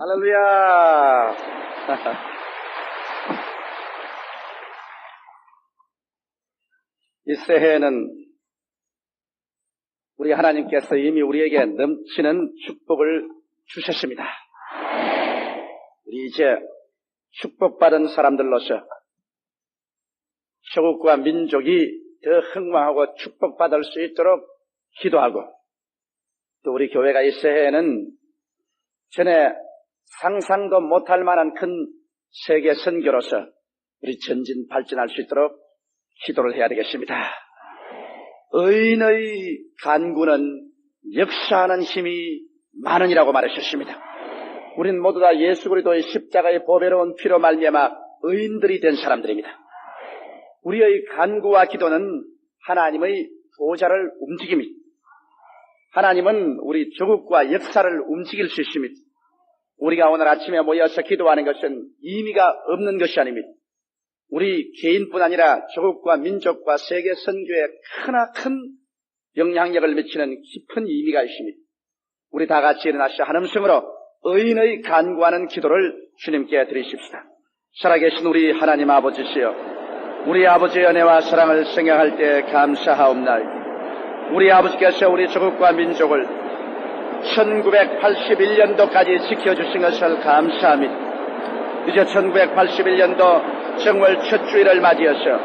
할렐루야. 이 새해에는 우리 하나님께서 이미 우리에게 넘치는 축복을 주셨습니다. 우리 이제 축복받은 사람들로서 조국과 민족이 더 흥망하고 축복받을 수 있도록 기도하고, 또 우리 교회가 이 새해에는 전에 상상도 못할 만한 큰 세계 선교로서 우리 전진 발전할 수 있도록 기도를 해야 되겠습니다. 의인의 간구는 역사하는 힘이 많으니라고 말하셨습니다. 우린 모두 다 예수 그리스도의 십자가의 보배로운 피로 말미암아 의인들이 된 사람들입니다. 우리의 간구와 기도는 하나님의 보좌를 움직입니다. 하나님은 우리 조국과 역사를 움직일 수 있습니다. 우리가 오늘 아침에 모여서 기도하는 것은 의미가 없는 것이 아닙니다. 우리 개인뿐 아니라 조국과 민족과 세계 선교에 크나큰 영향력을 미치는 깊은 의미가 있습니다. 우리 다 같이 일어나서 한 음성으로 의인의 간구하는 기도를 주님께 드리십시다. 살아계신 우리 하나님 아버지시여, 우리 아버지의 은혜와 사랑을 생각할 때 감사하옵나이다. 우리 아버지께서 우리 조국과 민족을 1981년도까지 지켜주신 것을 감사합니다. 이제 1981년도 정월 첫 주일을 맞이해서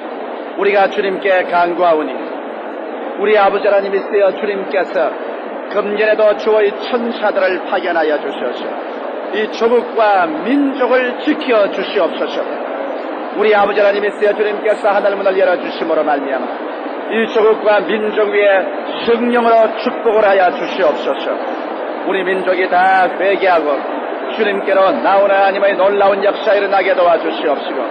우리가 주님께 간구하오니, 우리 아버지 하나님 있으여 주님께서 금년에도 주의 천사들을 파견하여 주셔서 이 조국과 민족을 지켜주시옵소서. 우리 아버지 하나님 있으여 주님께서 하늘문을 열어주심으로 말미암아 이 조국과 민족 위에 성령으로 축복을 하여 주시옵소서. 우리 민족이 다 회개하고 주님께로 나오는 하나님의 놀라운 역사 일어나게 도와주시옵시고,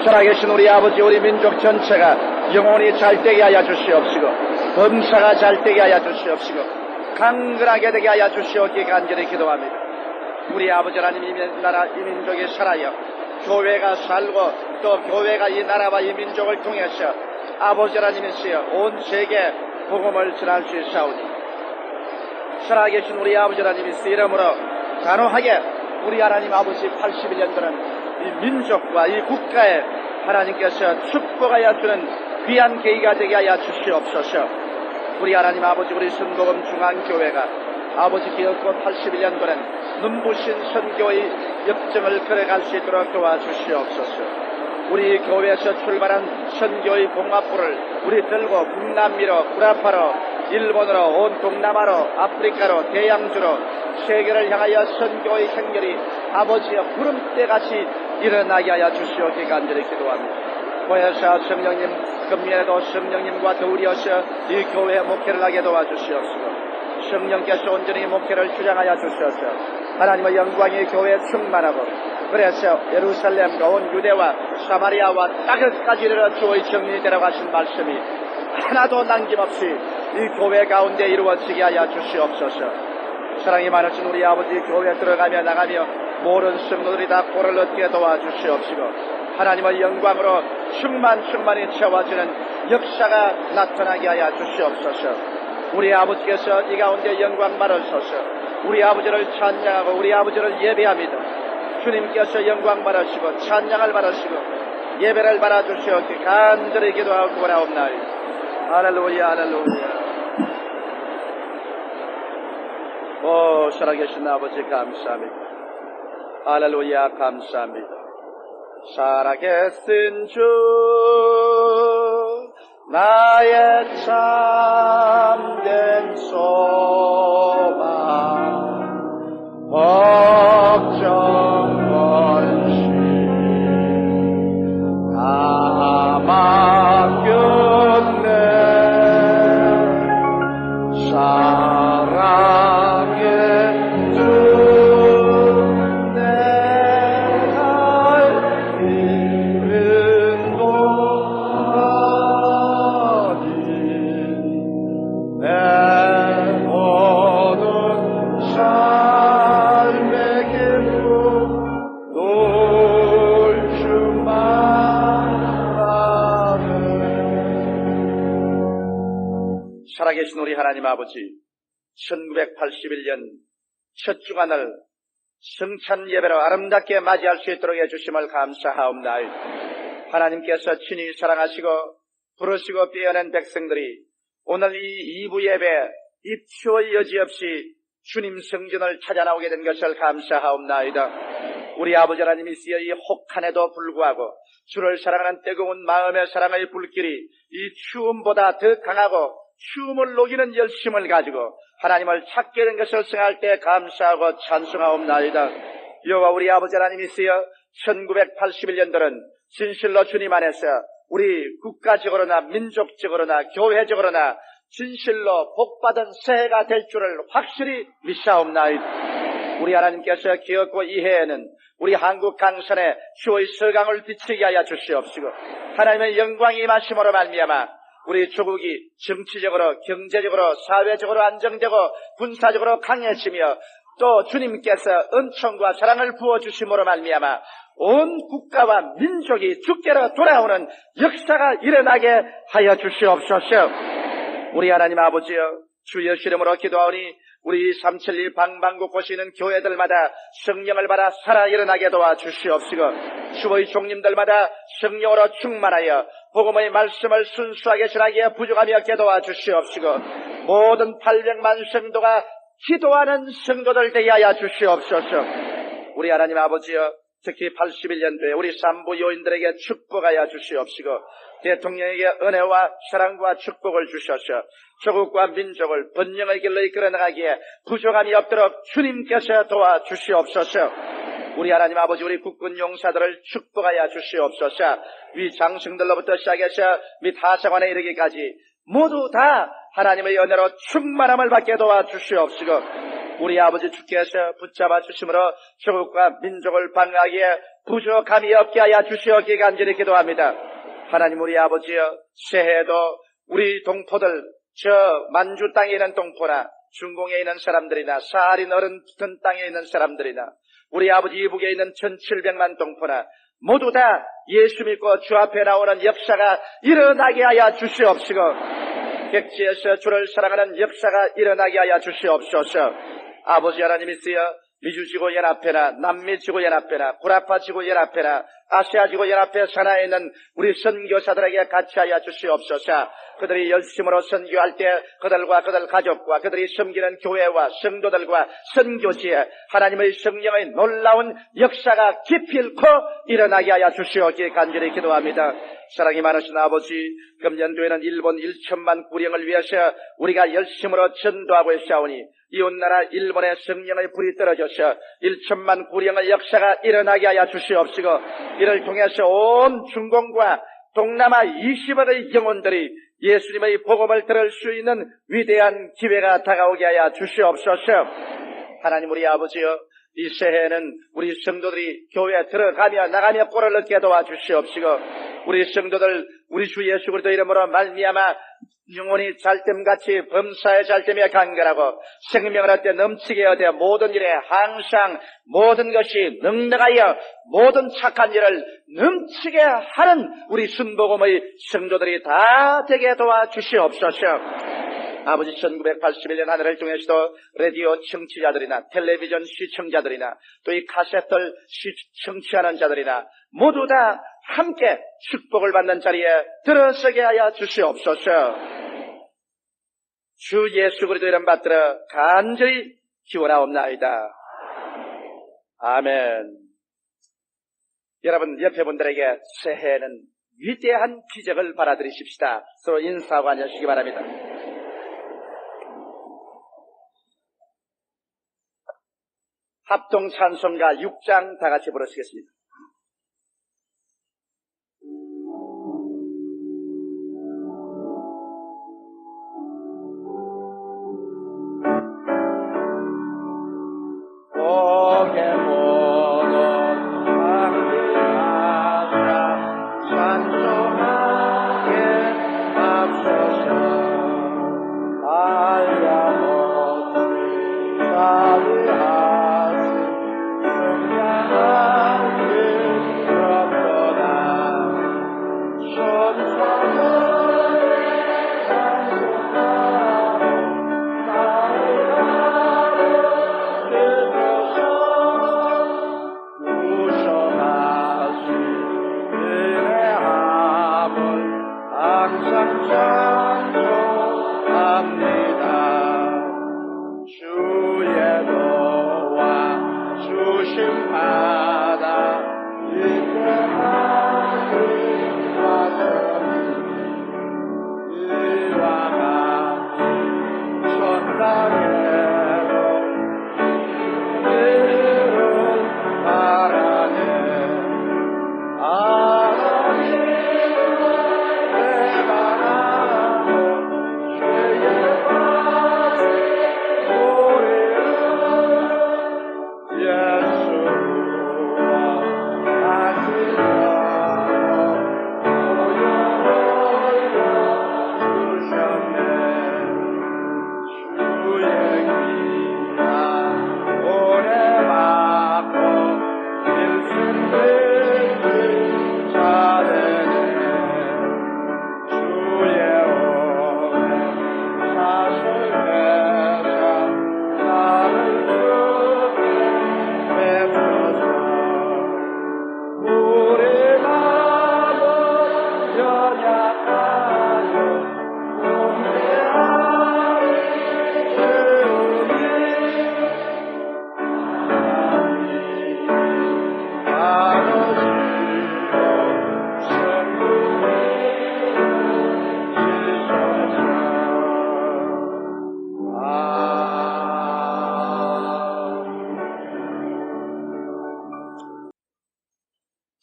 살아계신 우리 아버지, 우리 민족 전체가 영혼이 잘되게 하여 주시옵시고, 범사가 잘되게 하여 주시옵시고, 강건하게 되게 하여 주시옵기에 간절히 기도합니다. 우리 아버지 하나님, 이 나라, 이 민족이 살아요 교회가 살고 또 교회가 이 나라와 이 민족을 통해서 아버지 하나님이시여 온 세계 복음을 전할 수 있사오니, 살아계신 우리 아버지 하나님이시여 이름으로 단호하게 우리 하나님 아버지 81년도는 이 민족과 이 국가에 하나님께서 축복하여 주는 귀한 계기가 되게 하여 주시옵소서. 우리 하나님 아버지, 우리 순복음 중앙교회가 아버지 기억고 81년도는 눈부신 선교의 역정을 걸어갈 수 있도록 도와주시옵소서. 우리 교회에서 출발한 선교의 봉합부를 우리 들고 북남미로, 구라파로, 일본으로, 온 동남아로, 아프리카로, 대양주로 세계를 향하여 선교의 행렬이 아버지의 구름대같이 일어나게 하여 주시옵기에 간절히 기도합니다. 보혜사 성령님, 금년에도 성령님과 더불어서 이 교회 목회를 하게 도와주시옵시고, 성령께서 온전히 목회를 주장하여 주셔서 하나님의 영광이 교회에 충만하고, 그래서 예루살렘과 온 유대와 사마리아와 땅끝까지 이르러 주의 정리이 되라고 하신 말씀이 하나도 남김없이 이 교회 가운데 이루어지게 하여 주시옵소서. 사랑이 많으신 우리 아버지, 교회에 들어가며 나가며 모든 성도들이 다 복을 얻게 도와주시옵시고, 하나님의 영광으로 충만히 채워지는 역사가 나타나게 하여 주시옵소서. 우리 아버지께서 이 가운데 영광 받으소서. 우리 아버지를 찬양하고 우리 아버지를 예배합니다. 주님께서 영광 받으시고 찬양을 받으시고 예배를 받아주시옵기에 간절히 기도하고 구하옵나이다. 할렐루야, 할렐루야. 오, 살아계신 아버지 감사합니다. 할렐루야, 감사합니다. 살아계신 주, 나의 참된 소망, 걱정 없이 다 맡겼네. 사랑의 주, 내가 잃은 것까지 내 모든 삶의 기쁨 놓을 줄만 아네. 살아계신 우리 하나님 아버지, 1981년 첫 주간을 승천 예배로 아름답게 맞이할 수 있도록 해주심을 감사하옵나이다. 하나님께서 친히 사랑하시고 부르시고 빼어낸 백성들이 오늘 이 2부 예배 입추의 여지없이 주님 성전을 찾아 나오게 된 것을 감사하옵나이다. 우리 아버지 하나님 이시여 이 혹한에도 불구하고 주를 사랑하는 뜨거운 마음의 사랑의 불길이 이 추움보다 더 강하고 추움을 녹이는 열심을 가지고 하나님을 찾게 된 것을 생각할 때 감사하고 찬송하옵나이다. 여호와 우리 아버지 하나님이시여 1981년도는 진실로 주님 안에서 우리 국가적으로나 민족적으로나 교회적으로나 진실로 복받은 새해가 될 줄을 확실히 믿사옵나이다. 우리 하나님께서 기억고 이해에는 우리 한국 강산에 주의 서강을 비치게 하여 주시옵시고 하나님의 영광이 임하심으로 말미암아 우리 조국이 정치적으로 경제적으로 사회적으로 안정되고 군사적으로 강해지며 또 주님께서 은총과 사랑을 부어주심으로 말미암아 온 국가와 민족이 주께로 돌아오는 역사가 일어나게 하여 주시옵소서. 우리 하나님 아버지여 주 예수 이름으로 기도하오니 우리 372 방방곳곳에 있는 교회들마다 성령을 받아 살아 일어나게 도와주시옵시고 주의 종님들마다 성령으로 충만하여 복음의 말씀을 순수하게 전하기에 부족함이 없게 도와주시옵시고 모든 800만 성도가 기도하는 성도들 되게 하여 주시옵소서. 우리 하나님 아버지여 특히 81년도에 우리 산부 요인들에게 축복하여 주시옵시고 대통령에게 은혜와 사랑과 축복을 주셔서 조국과 민족을 번영의 길로 이끌어 나가기에 부족함이 없도록 주님께서 도와주시옵소서. 우리 하나님 아버지 우리 국군 용사들을 축복하여 주시옵소서. 위 장승들로부터 시작해서 밑 하사관에 이르기까지 모두 다 하나님의 은혜로 충만함을 받게 도와주시옵시고 우리 아버지 주께서 붙잡아 주심으로 조국과 민족을 방어하기에 부족함이 없게 하여 주시옵기에 간절히 기도합니다. 하나님 우리 아버지여 새해에도 우리 동포들 저 만주 땅에 있는 동포나 중공에 있는 사람들이나 사할인 어른 붙은 땅에 있는 사람들이나 우리 아버지 이북에 있는 1700만 동포나 모두 다 예수 믿고 주 앞에 나오는 역사가 일어나게 하여 주시옵시고 객지에서 주를 사랑하는 역사가 일어나게 하여 주시옵소서. 아버지 하나님이시여 미주지구 연합회나 남미지구 연합회나 구라파지구 연합회나 아시아지구 연합회 산하에 있는 우리 선교사들에게 같이 하여 주시옵소서. 그들이 열심으로 선교할 때 그들과 그들 가족과 그들이 섬기는 교회와 성도들과 선교지에 하나님의 성령의 놀라운 역사가 기필코 일어나게 하여 주시옵기에 간절히 기도합니다. 사랑이 많으신 아버지 금년도에는 일본 1천만 구령을 위해서 우리가 열심으로 전도하고 있사오니 이웃나라 일본의 성령의 불이 떨어져서 1천만 구령의 역사가 일어나게 하여 주시옵시고 이를 통해서 온 중공과 동남아 20억의 영혼들이 예수님의 복음을 들을 수 있는 위대한 기회가 다가오게 하여 주시옵소서. 하나님 우리 아버지여 이 새해에는 우리 성도들이 교회에 들어가며 나가며 꼴을 얻게 도와주시옵시고 우리 성도들 우리 주 예수 그리스도 이름으로 말미암아 영혼이 잘됨같이 범사에 잘됨에 간결하고 생명을 얻되 넘치게 얻되 모든 일에 항상 모든 것이 능력하여 모든 착한 일을 넘치게 하는 우리 순복음의 성도들이 다 되게 도와주시옵소서. 아버지 1981년 한 해를 통해서도 라디오 청취자들이나 텔레비전 시청자들이나 또 이 카세트를 청취하는 자들이나 모두 다 함께 축복을 받는 자리에 들어서게 하여 주시옵소서. 주 예수 그리스도 이름 받들어 간절히 기원하옵나이다. 아멘. 여러분 옆에 분들에게 새해에는 위대한 기적을 받아들이십시다. 서로 인사하고 앉으시기 바랍니다. 합동 찬송가 6장 다 같이 부르시겠습니다.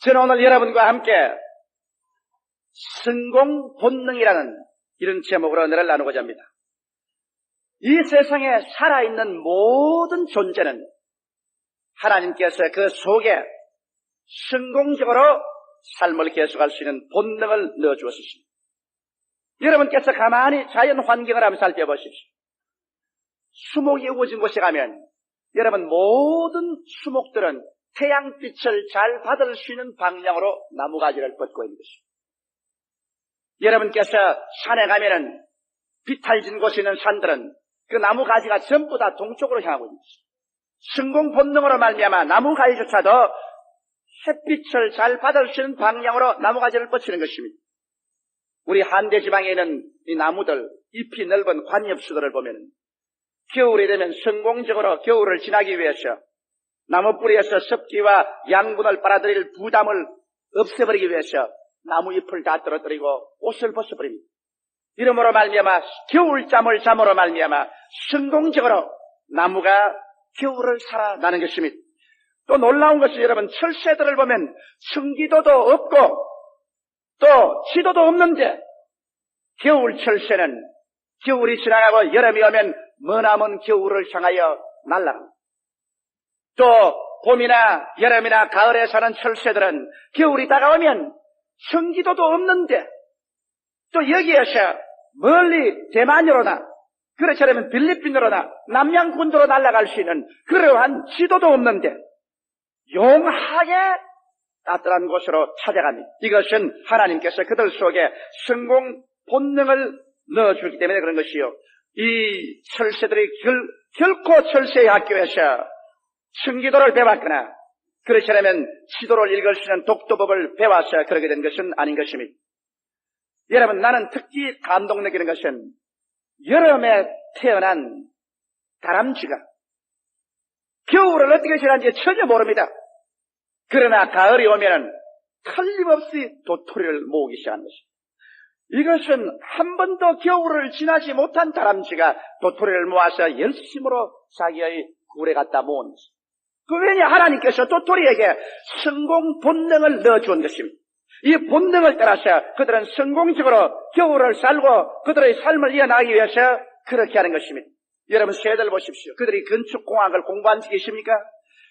저는 오늘 여러분과 함께 성공 본능이라는 이런 제목으로 은혜를 나누고자 합니다. 이 세상에 살아있는 모든 존재는 하나님께서 그 속에 성공적으로 삶을 계속할 수 있는 본능을 넣어주었습니다. 여러분께서 가만히 자연 환경을 한번 살펴보십시오. 수목이 우거진 곳에 가면 여러분 모든 수목들은 태양빛을 잘 받을 수 있는 방향으로 나무가지를 뻗고 있는 것입니다. 여러분께서 산에 가면은 비탈진 곳에 있는 산들은 그 나무가지가 전부 다 동쪽으로 향하고 있는 것입니다. 성공 본능으로 말미암아 나무가지조차도 햇빛을 잘 받을 수 있는 방향으로 나무가지를 뻗치는 것입니다. 우리 한대지방에 있는 이 나무들, 잎이 넓은 관엽수들을 보면 겨울이 되면 성공적으로 겨울을 지나기 위해서 나무 뿌리에서 습기와 양분을 빨아들일 부담을 없애버리기 위해서 나무 잎을 다 떨어뜨리고 옷을 벗어버립니다. 이러므로 말미암아 겨울잠을 잠으로 말미암아 성공적으로 나무가 겨울을 살아나는 것입니다. 또 놀라운 것이 여러분 철새들을 보면 성기도도 없고 또 지도도 없는데 겨울 철새는 겨울이 지나가고 여름이 오면 머나먼 겨울을 향하여 날아갑니다. 또 봄이나 여름이나 가을에 사는 철새들은 겨울이 다가오면 성기도도 없는데 또 여기에서 멀리 대만으로나 그렇지 않으면 필리핀으로나 남양군도로 날아갈 수 있는 그러한 지도도 없는데 용하게 따뜻한 곳으로 찾아갑니다. 이것은 하나님께서 그들 속에 성공 본능을 넣어주기 때문에 그런 것이요. 이 철새들이 결코 철새의 학교에서 성기도를 배웠거나 그렇지 않으면 지도를 읽을 수 있는 독도법을 배워서 그러게 된 것은 아닌 것입니다. 여러분, 나는 특히 감동 느끼는 것은 여름에 태어난 다람쥐가 겨울을 어떻게 지나는지 전혀 모릅니다. 그러나 가을이 오면은 틀림없이 도토리를 모으기 시작하는 것입니다. 이것은 한 번도 겨울을 지나지 못한 다람쥐가 도토리를 모아서 열심으로 자기의 굴에 갖다 모은 것입니다. 그 왜냐 하나님께서 도토리에게 성공 본능을 넣어준 것입니다. 이 본능을 따라서 그들은 성공적으로 겨울을 살고 그들의 삶을 이어나가기 위해서 그렇게 하는 것입니다. 여러분 새들 보십시오. 그들이 건축공학을 공부한 적이 있습니까?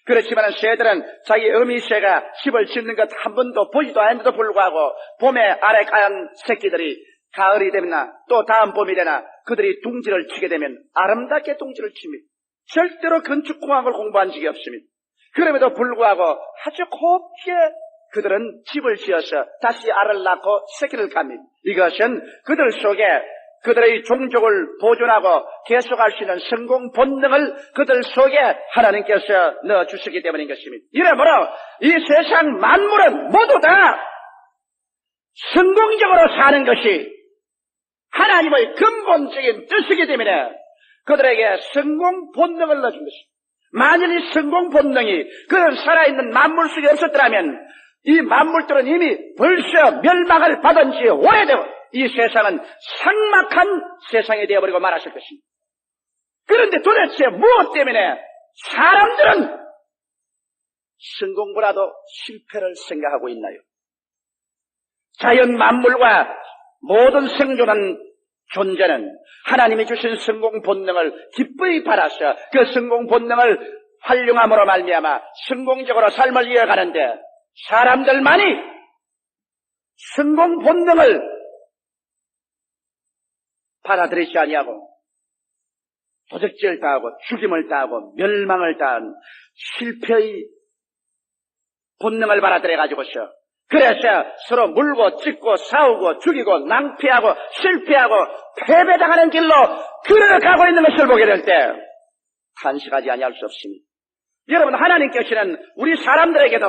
그렇지만 새들은 자기 어미새가 집을 짓는 것 한 번도 보지도 않는데도 불구하고 봄에 알에 가는 새끼들이 가을이 되나 또 다음 봄이 되나 그들이 둥지를 치게 되면 아름답게 둥지를 칩니다. 절대로 건축공학을 공부한 적이 없습니다. 그럼에도 불구하고 아주 곱게 그들은 집을 지어서 다시 알을 낳고 새끼를 갑니다. 이것은 그들 속에 그들의 종족을 보존하고 계속할 수 있는 성공 본능을 그들 속에 하나님께서 넣어주시기 때문인 것입니다. 이러므로 이 세상 만물은 모두 다 성공적으로 사는 것이 하나님의 근본적인 뜻이기 때문에 그들에게 성공 본능을 넣어준 것입니다. 만일 이 성공 본능이 그런 살아있는 만물 속에 없었더라면 이 만물들은 이미 벌써 멸망을 받은 지 오래되고 이 세상은 삭막한 세상이 되어버리고 말았을 것입니다. 그런데 도대체 무엇 때문에 사람들은 성공보다도 실패를 생각하고 있나요? 자연 만물과 모든 생존한 존재는 하나님이 주신 성공 본능을 기쁘게 받아서 그 성공 본능을 활용함으로 말미암아 성공적으로 삶을 이어가는데 사람들만이 성공 본능을 받아들이지 아니하고 도적질을 당하고 죽임을 당하고 멸망을 당한 실패의 본능을 받아들여가지고서 그래서 서로 물고 찢고 싸우고 죽이고 낭패하고 실패하고 패배당하는 길로 걸어가고 있는 것을 보게 될 때 탄식하지 아니할 수 없습니다. 여러분 하나님께서는 우리 사람들에게도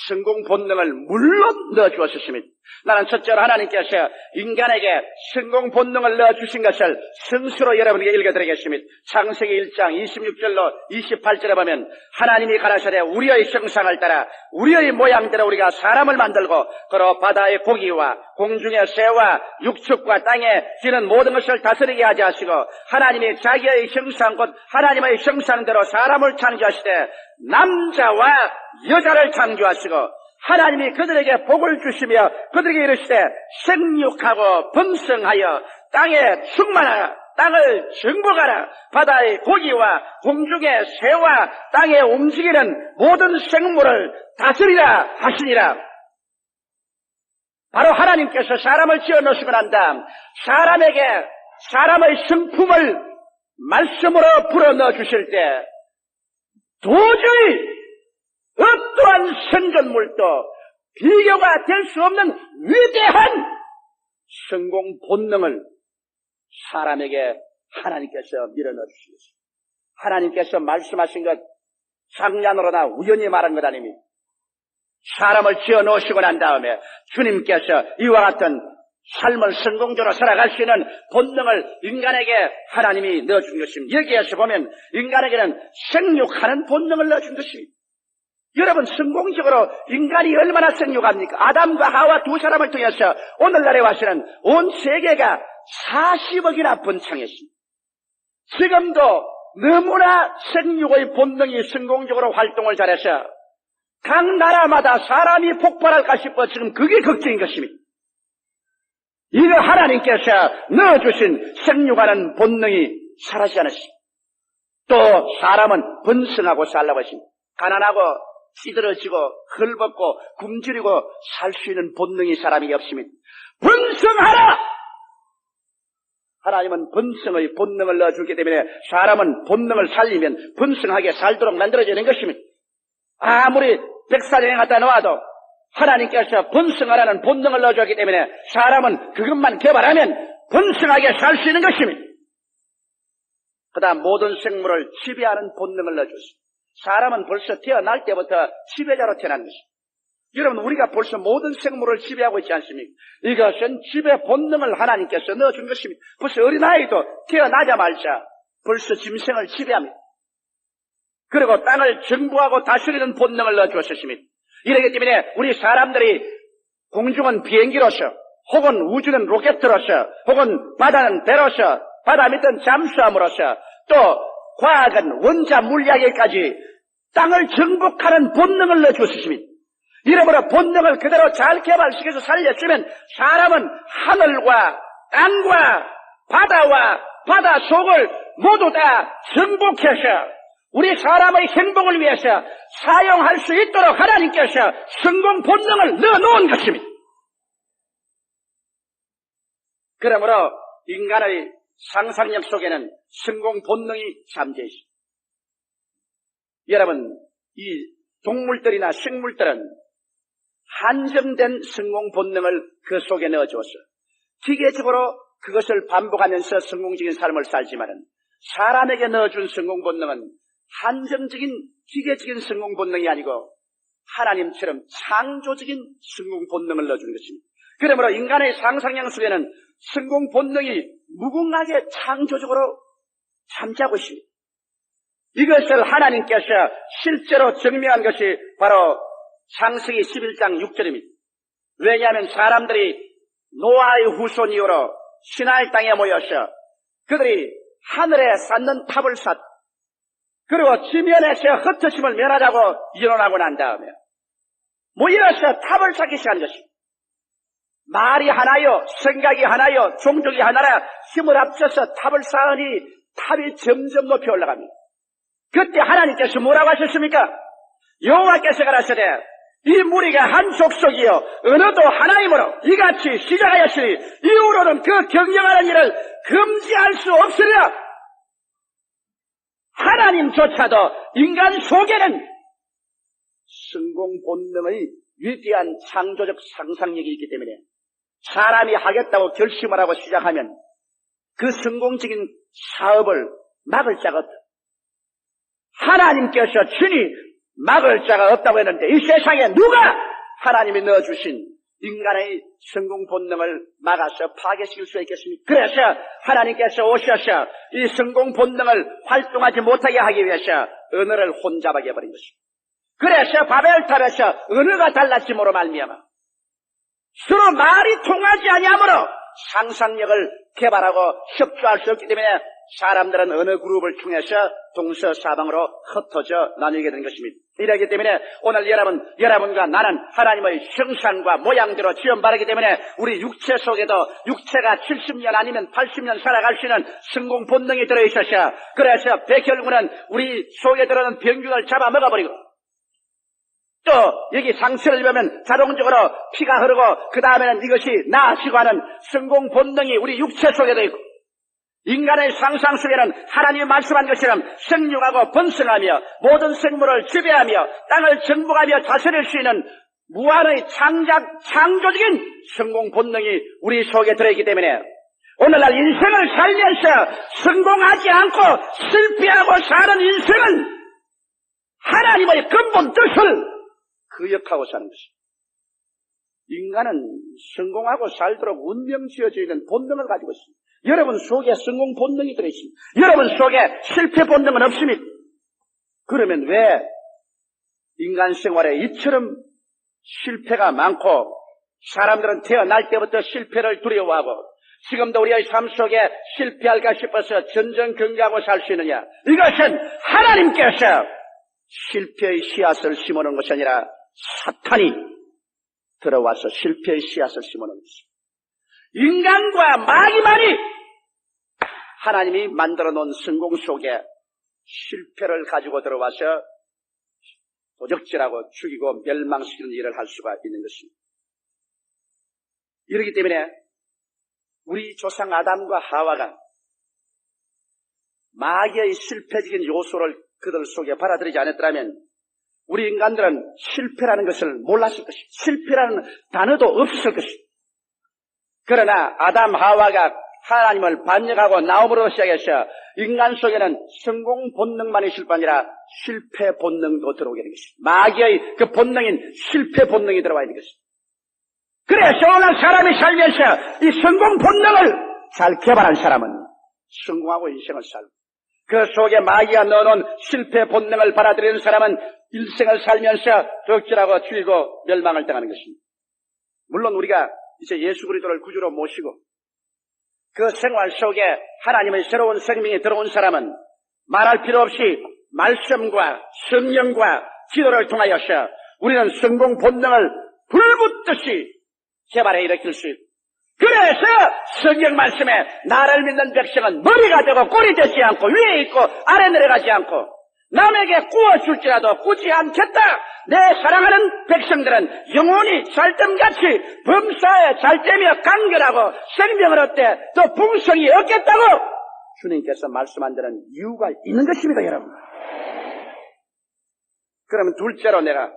성공 본능을 물론 넣어주었습니다. 나는 첫째로 하나님께서 인간에게 성공 본능을 넣어주신 것을 성수로 여러분에게 읽어드리겠습니다. 창세기 1장 26절로 28절에 보면 하나님이 가라사대 우리의 형상을 따라 우리의 모양대로 우리가 사람을 만들고 그로 바다의 고기와 공중의 새와 육축과 땅에 기는 모든 것을 다스리게 하지 하시고 하나님이 자기의 형상 곧 하나님의 형상대로 사람을 창조하시되 남자와 여자를 창조하시고 하나님이 그들에게 복을 주시며 그들에게 이르시되 생육하고 번성하여 땅에 충만하여 땅을 정복하라. 바다의 고기와 공중의 새와 땅에 움직이는 모든 생물을 다스리라 하시니라. 바로 하나님께서 사람을 지어 놓으시고 난 다음 사람에게 사람의 성품을 말씀으로 불어넣어 주실 때 도저히 어떠한 생존물도 비교가 될 수 없는 위대한 성공 본능을 사람에게 하나님께서 밀어넣어 주시겠습니다. 하나님께서 말씀하신 것 장난으로나 우연히 말한 것 아닙니다. 사람을 지어 놓으시고 난 다음에 주님께서 이와 같은 삶을 성공적으로 살아갈 수 있는 본능을 인간에게 하나님이 넣어준 것입니다. 여기에서 보면 인간에게는 생육하는 본능을 넣어준 것입니다. 여러분, 성공적으로 인간이 얼마나 생육합니까? 아담과 하와 두 사람을 통해서 오늘날에 와서는 온 세계가 40억이나 번창했습니다. 지금도 너무나 생육의 본능이 성공적으로 활동을 잘해서 각 나라마다 사람이 폭발할까 싶어 지금 그게 걱정인 것입니다. 이거 하나님께서 넣어주신 생육하는 본능이 사라지지 않았습니다. 또 사람은 번성하고 살라고 했습니다. 가난하고 찌들어지고 헐벗고 굶주리고 살 수 있는 본능이 사람이 없습니다. 번성하라! 하나님은 번성의 본능을 넣어주기 때문에 사람은 본능을 살리면 번성하게 살도록 만들어지는 것입니다. 아무리 백사장에 갖다 놓아도 하나님께서 번성하라는 본능을 넣어주기 때문에 사람은 그것만 개발하면 번성하게 살 수 있는 것입니다. 그 다음 모든 생물을 지배하는 본능을 넣어줬습니다. 사람은 벌써 태어날 때부터 지배자로 태어난 것입니다. 여러분, 우리가 벌써 모든 생물을 지배하고 있지 않습니까? 이것은 지배 본능을 하나님께서 넣어준 것입니다. 벌써 어린아이도 태어나자마자 벌써 짐승을 지배합니다. 그리고 땅을 정부하고 다스리는 본능을 넣어주었습니다. 이러기 때문에 우리 사람들이 공중은 비행기로서 혹은 우주는 로켓으로서 혹은 바다는 배로서 바다 밑은 잠수함으로써 또 과학은 원자 물리학에까지 땅을 정복하는 본능을 넣어주었습니다. 이러므로 본능을 그대로 잘 개발시켜서 살렸으면 사람은 하늘과 땅과 바다와 바다 속을 모두 다 정복해서 우리 사람의 행복을 위해서 사용할 수 있도록 하나님께서 성공 본능을 넣어놓은 것입니다. 그러므로 인간의 상상력 속에는 성공 본능이 잠재 있습니다. 여러분, 이 동물들이나 식물들은 한정된 성공 본능을 그 속에 넣어주었어요. 기계적으로 그것을 반복하면서 성공적인 삶을 살지만은 사람에게 넣어준 성공 본능은 한정적인 기계적인 성공 본능이 아니고 하나님처럼 창조적인 성공 본능을 넣어준 것입니다. 그러므로 인간의 상상력 속에는 성공 본능이 무궁하게 창조적으로 잠자고 있습니다. 이것을 하나님께서 실제로 증명한 것이 바로 창세기 11장 6절입니다. 왜냐하면 사람들이 노아의 후손 이후로 시나이 땅에 모여서 그들이 하늘에 쌓는 탑을 쌓 그리고 지면에서 흩어짐을 면하자고 이론하고 난 다음에 모여서 탑을 쌓기 시작한 것입니다. 말이 하나요, 생각이 하나요, 종족이 하나라 힘을 합쳐서 탑을 쌓으니 탑이 점점 높이 올라갑니다. 그때 하나님께서 뭐라고 하셨습니까? 여호와께서 가라사대 이 무리가 한 족속이요 어느도 하나님으로 이같이 시작하였으니 이후로는 그 경영하는 일을 금지할 수 없으리라. 하나님조차도 인간 속에는 성공 본능의 위대한 창조적 상상력이 있기 때문에 사람이 하겠다고 결심을 하고 시작하면 그 성공적인 사업을 막을 자가 없다. 하나님께서 친히 막을 자가 없다고 했는데 이 세상에 누가 하나님이 넣어주신 인간의 성공 본능을 막아서 파괴시킬 수 있겠습니까? 그래서 하나님께서 오셔서 이 성공 본능을 활동하지 못하게 하기 위해서 언어를 혼잡하게 해버린 것입니다. 그래서 바벨탑에서 언어가 달라짐으로 말미암아 서로 말이 통하지 아니하므로 상상력을 개발하고 협조할 수 없기 때문에 사람들은 어느 그룹을 통해서 동서사방으로 흩어져 나뉘게 된 것입니다. 이러기 때문에 오늘 여러분과 나는 하나님의 형상과 모양대로 지음받았기 때문에 우리 육체 속에도 육체가 70년 아니면 80년 살아갈 수 있는 성공 본능이 들어있어서, 그래서 백혈구는 우리 속에 들어있는 병균을 잡아먹어버리고, 또 여기 상처를 입으면 자동적으로 피가 흐르고 그 다음에는 이것이 나아지고 하는 성공 본능이 우리 육체 속에도 있고, 인간의 상상 속에는 하나님이 말씀한 것처럼 생육하고 번성하며 모든 생물을 지배하며 땅을 정복하며 다스릴 수 있는 무한의 창조적인 성공 본능이 우리 속에 들어있기 때문에 오늘날 인생을 살면서 성공하지 않고 실패하고 사는 인생은 하나님의 근본 뜻을 거역하고 사는 것입니다. 인간은 성공하고 살도록 운명 지어져 있는 본능을 가지고 있습니다. 여러분 속에 성공 본능이 들어있습니다. 여러분 속에 실패 본능은 없습니다. 그러면 왜 인간 생활에 이처럼 실패가 많고 사람들은 태어날 때부터 실패를 두려워하고 지금도 우리의 삶 속에 실패할까 싶어서 전전긍긍하고 살 수 있느냐? 이것은 하나님께서 실패의 씨앗을 심어놓은 것이 아니라 사탄이 들어와서 실패의 씨앗을 심어놓은 것입니다. 인간과 마귀만이 하나님이 만들어 놓은 성공 속에 실패를 가지고 들어와서 도적질하고 죽이고 멸망시키는 일을 할 수가 있는 것입니다. 이렇기 때문에 우리 조상 아담과 하와가 마귀의 실패적인 요소를 그들 속에 받아들이지 않았더라면 우리 인간들은 실패라는 것을 몰랐을 것입니다. 실패라는 단어도 없었을 것입니다. 그러나 아담 하와가 하나님을 반역하고 나옴으로 시작해서 인간 속에는 성공 본능만 있을 뿐 아니라 실패 본능도 들어오게 된 것입니다. 마귀의 그 본능인 실패 본능이 들어와 있는 것입니다. 그래서 오늘 사람이 살면서 이 성공 본능을 잘 개발한 사람은 성공하고 인생을 살고, 그 속에 마귀가 넣어놓은 실패 본능을 받아들이는 사람은 일생을 살면서 적절하고 죽이고 멸망을 당하는 것입니다. 물론 우리가 이제 예수 그리스도를 구주로 모시고 그 생활 속에 하나님의 새로운 생명이 들어온 사람은 말할 필요 없이 말씀과 성령과 기도를 통하여서 우리는 성공 본능을 불붙듯이 개발해 일으킬 수 있고, 그래서 성경 말씀에 나를 믿는 백성은 머리가 되고 꼴이 되지 않고 위에 있고 아래 내려가지 않고 남에게 구워줄지라도 꾸지 않겠다. 내 사랑하는 백성들은 영원히 잘됨같이 범사에 잘되며 간결하고 생명을 얻되 또 풍성이 얻겠다고 주님께서 말씀한 데는 이유가 있는 것입니다, 여러분. 그러면 둘째로 내가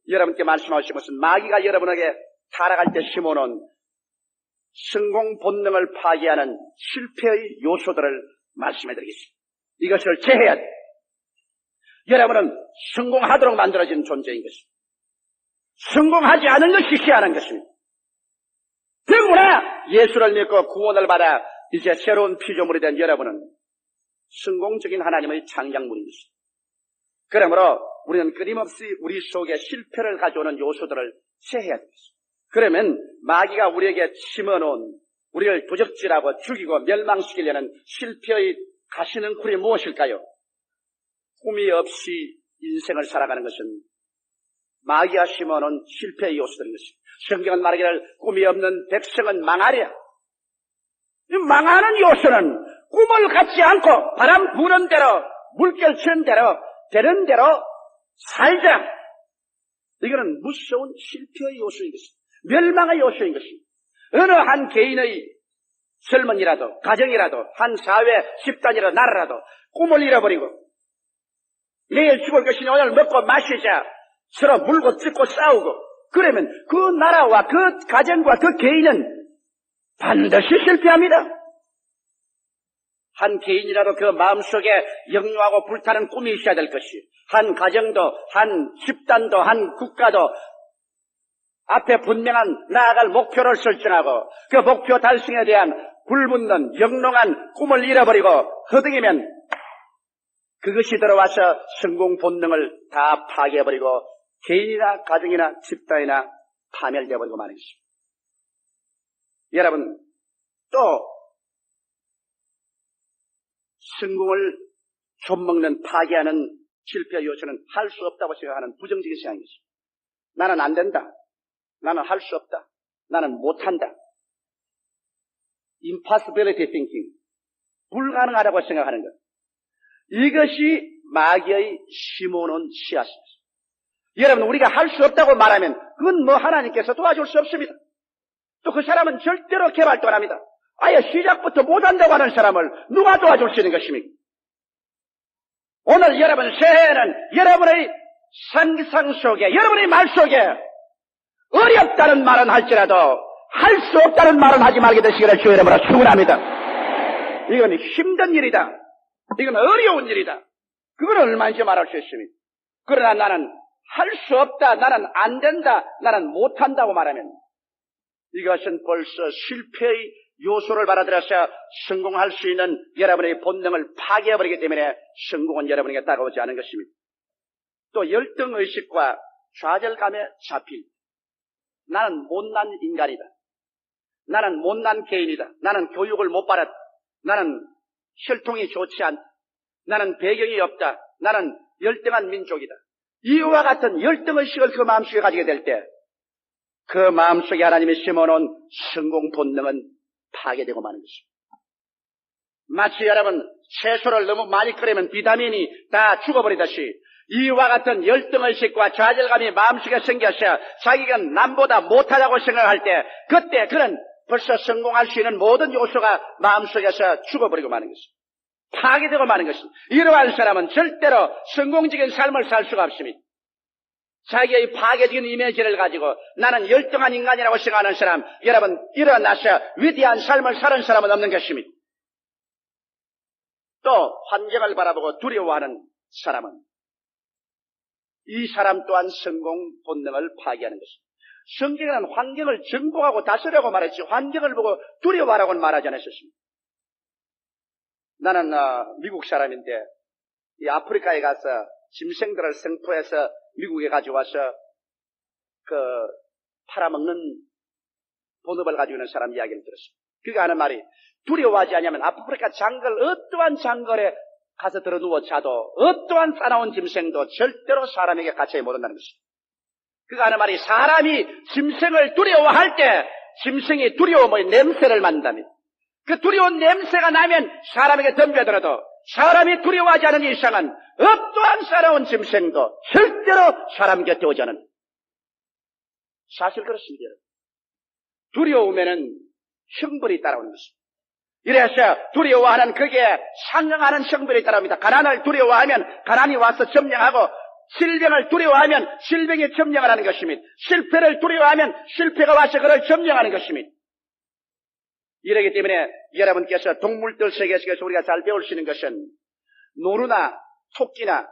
여러분께 말씀하고 싶은 것은 마귀가 여러분에게 타락할 때 심어놓은 성공 본능을 파괴하는 실패의 요소들을 말씀해 드리겠습니다. 이것을 제해야 돼. 여러분은 성공하도록 만들어진 존재인 것입니다. 성공하지 않은 것이 희한한 것입니다. 더구나 예수를 믿고 구원을 받아 이제 새로운 피조물이 된 여러분은 성공적인 하나님의 창작물인 것입니다. 그러므로 우리는 끊임없이 우리 속에 실패를 가져오는 요소들을 제해야 됩니다. 그러면 마귀가 우리에게 심어놓은 우리를 도적질하고 죽이고 멸망시키려는 실패의 가시능쿨이 무엇일까요? 꿈이 없이 인생을 살아가는 것은 마귀가 심어놓은 실패의 요소들인 것입니다. 성경은 말하기를 꿈이 없는 백성은 망하랴. 이 망하는 요소는 꿈을 갖지 않고 바람 부는 대로 물결 치는 대로 되는 대로 살자. 이거는 무서운 실패의 요소인 것입니다. 멸망의 요소인 것입니다. 어느 한 개인의 젊은이라도 가정이라도 한 사회 집단이라도 나라라도 꿈을 잃어버리고 내일 죽을 것이니 오늘 먹고 마시자 서로 물고 뜯고 싸우고 그러면 그 나라와 그 가정과 그 개인은 반드시 실패합니다. 한 개인이라도 그 마음속에 영롱하고 불타는 꿈이 있어야 될 것이, 한 가정도 한 집단도 한 국가도 앞에 분명한 나아갈 목표를 설정하고 그 목표 달성에 대한 불붙는 영롱한 꿈을 잃어버리고 허둥이면 그것이 들어와서 성공 본능을 다 파괴해버리고 개인이나 가정이나 집단이나 파멸되어버리고 마는 것입니다. 여러분, 또 성공을 좀먹는 파괴하는 실패 요소는 할 수 없다고 생각하는 부정적인 생각이었습니다. 나는 안 된다. 나는 할 수 없다. 나는 못한다. impossibility thinking. 불가능하다고 생각하는 것. 이것이 마귀의 심어놓은 씨앗입니다. 여러분, 우리가 할 수 없다고 말하면 그건 뭐 하나님께서 도와줄 수 없습니다. 또 그 사람은 절대로 개발도 안 합니다. 아예 시작부터 못한다고 하는 사람을 누가 도와줄 수 있는 것입니까? 오늘 여러분 새해에는 여러분의 상상 속에, 여러분의 말 속에 어렵다는 말은 할지라도 할 수 없다는 말은 하지 말게 되시기를 주의 이름으로 축원합니다. 이건 힘든 일이다. 이건 어려운 일이다. 그걸 얼마인지 말할 수 있습니다. 그러나 나는 할 수 없다, 나는 안 된다, 나는 못한다고 말하면 이것은 벌써 실패의 요소를 받아들여서 성공할 수 있는 여러분의 본능을 파괴해버리기 때문에 성공은 여러분에게 다가오지 않은 것입니다. 또 열등의식과 좌절감에 잡힐, 나는 못난 인간이다. 나는 못난 개인이다. 나는 교육을 못 받았다. 나는 혈통이 좋지 않다. 나는 배경이 없다. 나는 열등한 민족이다. 이와 같은 열등의식을 그 마음속에 가지게 될 때 그 마음속에 하나님이 심어놓은 성공 본능은 파괴되고 마는 것입니다. 마치 여러분 채소를 너무 많이 끓이면 비타민이 다 죽어버리듯이 이와 같은 열등의식과 좌절감이 마음속에 생겨서 자기가 남보다 못하다고 생각할 때 그때 그는 벌써 성공할 수 있는 모든 요소가 마음속에서 죽어버리고 마는 것입니다. 파괴되고 마는 것입니다. 이러한 사람은 절대로 성공적인 삶을 살 수가 없습니다. 자기의 파괴적인 이미지를 가지고 나는 열등한 인간이라고 생각하는 사람, 여러분 일어나서 위대한 삶을 사는 사람은 없는 것입니다. 또 환경을 바라보고 두려워하는 사람은 이 사람 또한 성공 본능을 파괴하는 것입니다. 성경에는 환경을 정복하고 다스려고 말했지 환경을 보고 두려워하라고는 말하지 않았습니다. 나는 미국 사람인데 이 아프리카에 가서 짐승들을 생포해서 미국에 가져와서 팔아먹는 본업을 가지고 있는 사람 이야기를 들었습니다. 그가 하는 말이 두려워하지 않으면 아프리카 장걸 어떠한 장걸에 가서 들어 누워 자도 어떠한 싸나운 짐승도 절대로 사람에게 갇혀 못 온다는 것입니다. 그가 하는 말이 사람이 짐승을 두려워할 때 짐승이 두려움의 냄새를 맡는답니다. 그 두려운 냄새가 나면 사람에게 덤벼들어도 사람이 두려워하지 않은 이상은 어떠한 싸나운 짐승도 절대로 사람 곁에 오지 않은 사실 그렇습니다. 두려움에는 형벌이 따라오는 것입니다. 이래서 두려워하는 거기에 상응하는 형벌이 따라옵니다. 가난을 두려워하면 가난이 와서 점령하고 질병을 두려워하면 질병이 점령을 하는 것입니다. 실패를 두려워하면 실패가 와서 그를 점령하는 것입니다. 이러기 때문에 여러분께서 동물들 세계에서 우리가 잘 배울 수 있는 것은 노루나 토끼나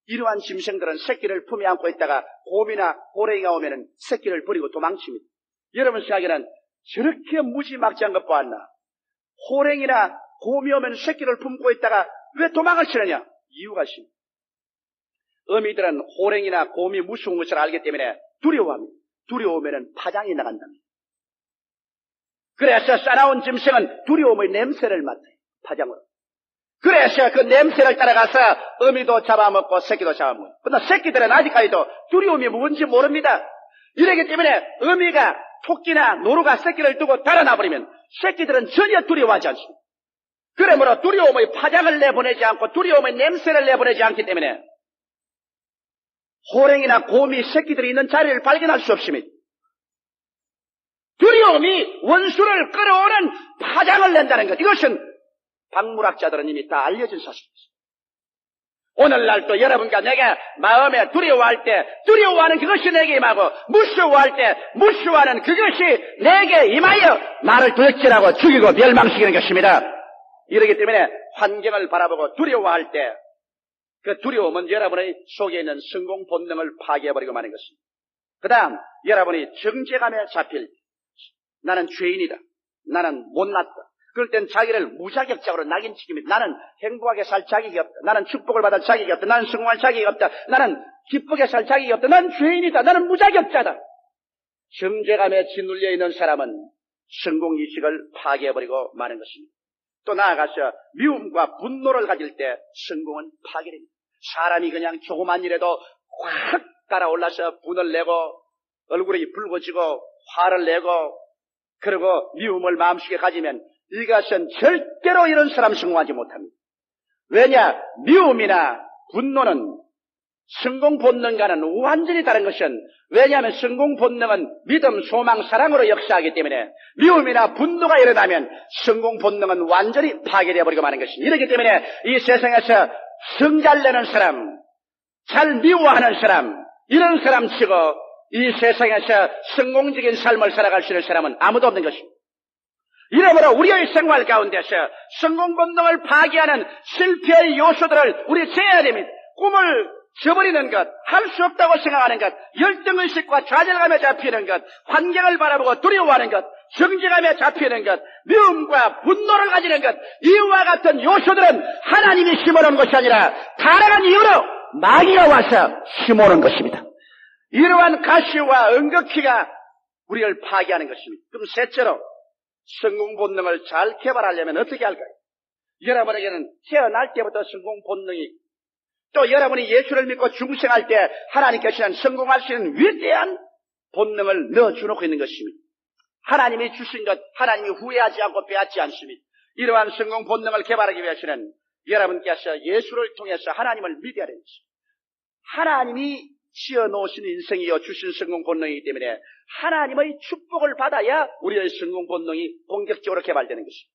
이러한 짐승들은 새끼를 품에 안고 있다가 곰이나 호랭이가 오면은 새끼를 버리고 도망칩니다. 여러분 생각에는 저렇게 무지막지한 것 보았나? 호랭이나 곰이 오면 새끼를 품고 있다가 왜 도망을 치느냐? 이유가 있습니다. 어미들은 호랭이나 곰이 무서운 것을 알기 때문에 두려워합니다. 두려우면은 파장이 나간답니다. 그래서 싸나운 짐승은 두려움의 냄새를 맡아요. 파장으로. 그래서 그 냄새를 따라가서 어미도 잡아먹고 새끼도 잡아먹어요. 그러나 새끼들은 아직까지도 두려움이 뭔지 모릅니다. 이러기 때문에 어미가 토끼나 노루가 새끼를 두고 달아나버리면 새끼들은 전혀 두려워하지 않습니다. 그러므로 두려움의 파장을 내보내지 않고 두려움의 냄새를 내보내지 않기 때문에 호랭이나 곰이 새끼들이 있는 자리를 발견할 수 없습니다. 두려움이 원수를 끌어오는 파장을 낸다는 것. 이것은 박물학자들은 이미 다 알려진 사실입니다. 오늘날 또 여러분과 내가 마음에 두려워할 때 두려워하는 그것이 내게 임하고 무서워할 때 무서워하는 그것이 내게 임하여 나를 도적질하고 죽이고 멸망시키는 것입니다. 이러기 때문에 환경을 바라보고 두려워할 때 그 두려움은 여러분의 속에 있는 성공 본능을 파괴해버리고 마는 것입니다. 그 다음 여러분이 정죄감에 잡힐 나는 죄인이다. 나는 못났다. 그럴 땐 자기를 무자격적으로 낙인시킵니다. 나는 행복하게 살 자격이 없다. 나는 축복을 받을 자격이 없다. 나는 성공할 자격이 없다. 나는 기쁘게 살 자격이 없다. 나는 죄인이다. 나는 무자격자다. 정죄감에 짓눌려 있는 사람은 성공의식을 파괴해버리고 마는 것입니다. 또 나아가서 미움과 분노를 가질 때 성공은 파괴됩니다. 사람이 그냥 조그만 일에도 확 달아올라서 분을 내고 얼굴이 붉어지고 화를 내고 그리고 미움을 마음속에 가지면 이것은 절대로 이런 사람 성공하지 못합니다. 왜냐? 미움이나 분노는 성공 본능과는 완전히 다른 것은, 왜냐하면 성공 본능은 믿음, 소망, 사랑으로 역사하기 때문에 미움이나 분노가 일어나면 성공 본능은 완전히 파괴되어 버리고 마는 것입니다. 이렇기 때문에 이 세상에서 성잘 내는 사람, 잘 미워하는 사람, 이런 사람 치고 이 세상에서 성공적인 삶을 살아갈 수 있는 사람은 아무도 없는 것입니다. 이러므로 우리의 생활 가운데서 성공 본능을 파괴하는 실패의 요소들을 우리 제어해야 됩니다. 꿈을 저버리는 것, 할 수 없다고 생각하는 것, 열등의식과 좌절감에 잡히는 것, 환경을 바라보고 두려워하는 것, 정죄감에 잡히는 것, 미움과 분노를 가지는 것, 이와 같은 요소들은 하나님이 심어놓은 것이 아니라 타락한 이유로 마귀가 와서 심어놓은 것입니다. 이러한 가시와 응급기가 우리를 파괴하는 것입니다. 그럼 셋째로 성공 본능을 잘 개발하려면 어떻게 할까요? 여러분에게는 태어날 때부터 성공 본능이, 또 여러분이 예수를 믿고 중생할 때 하나님께서는 성공할 수 있는 위대한 본능을 넣어주놓고 있는 것입니다. 하나님이 주신 것, 하나님이 후회하지 않고 빼앗지 않습니다. 이러한 성공 본능을 개발하기 위해서는 여러분께서 예수를 통해서 하나님을 믿어야 됩니다. 하나님이 지어놓으신 인생이요 주신 성공 본능이기 때문에 하나님의 축복을 받아야 우리의 성공 본능이 본격적으로 개발되는 것입니다.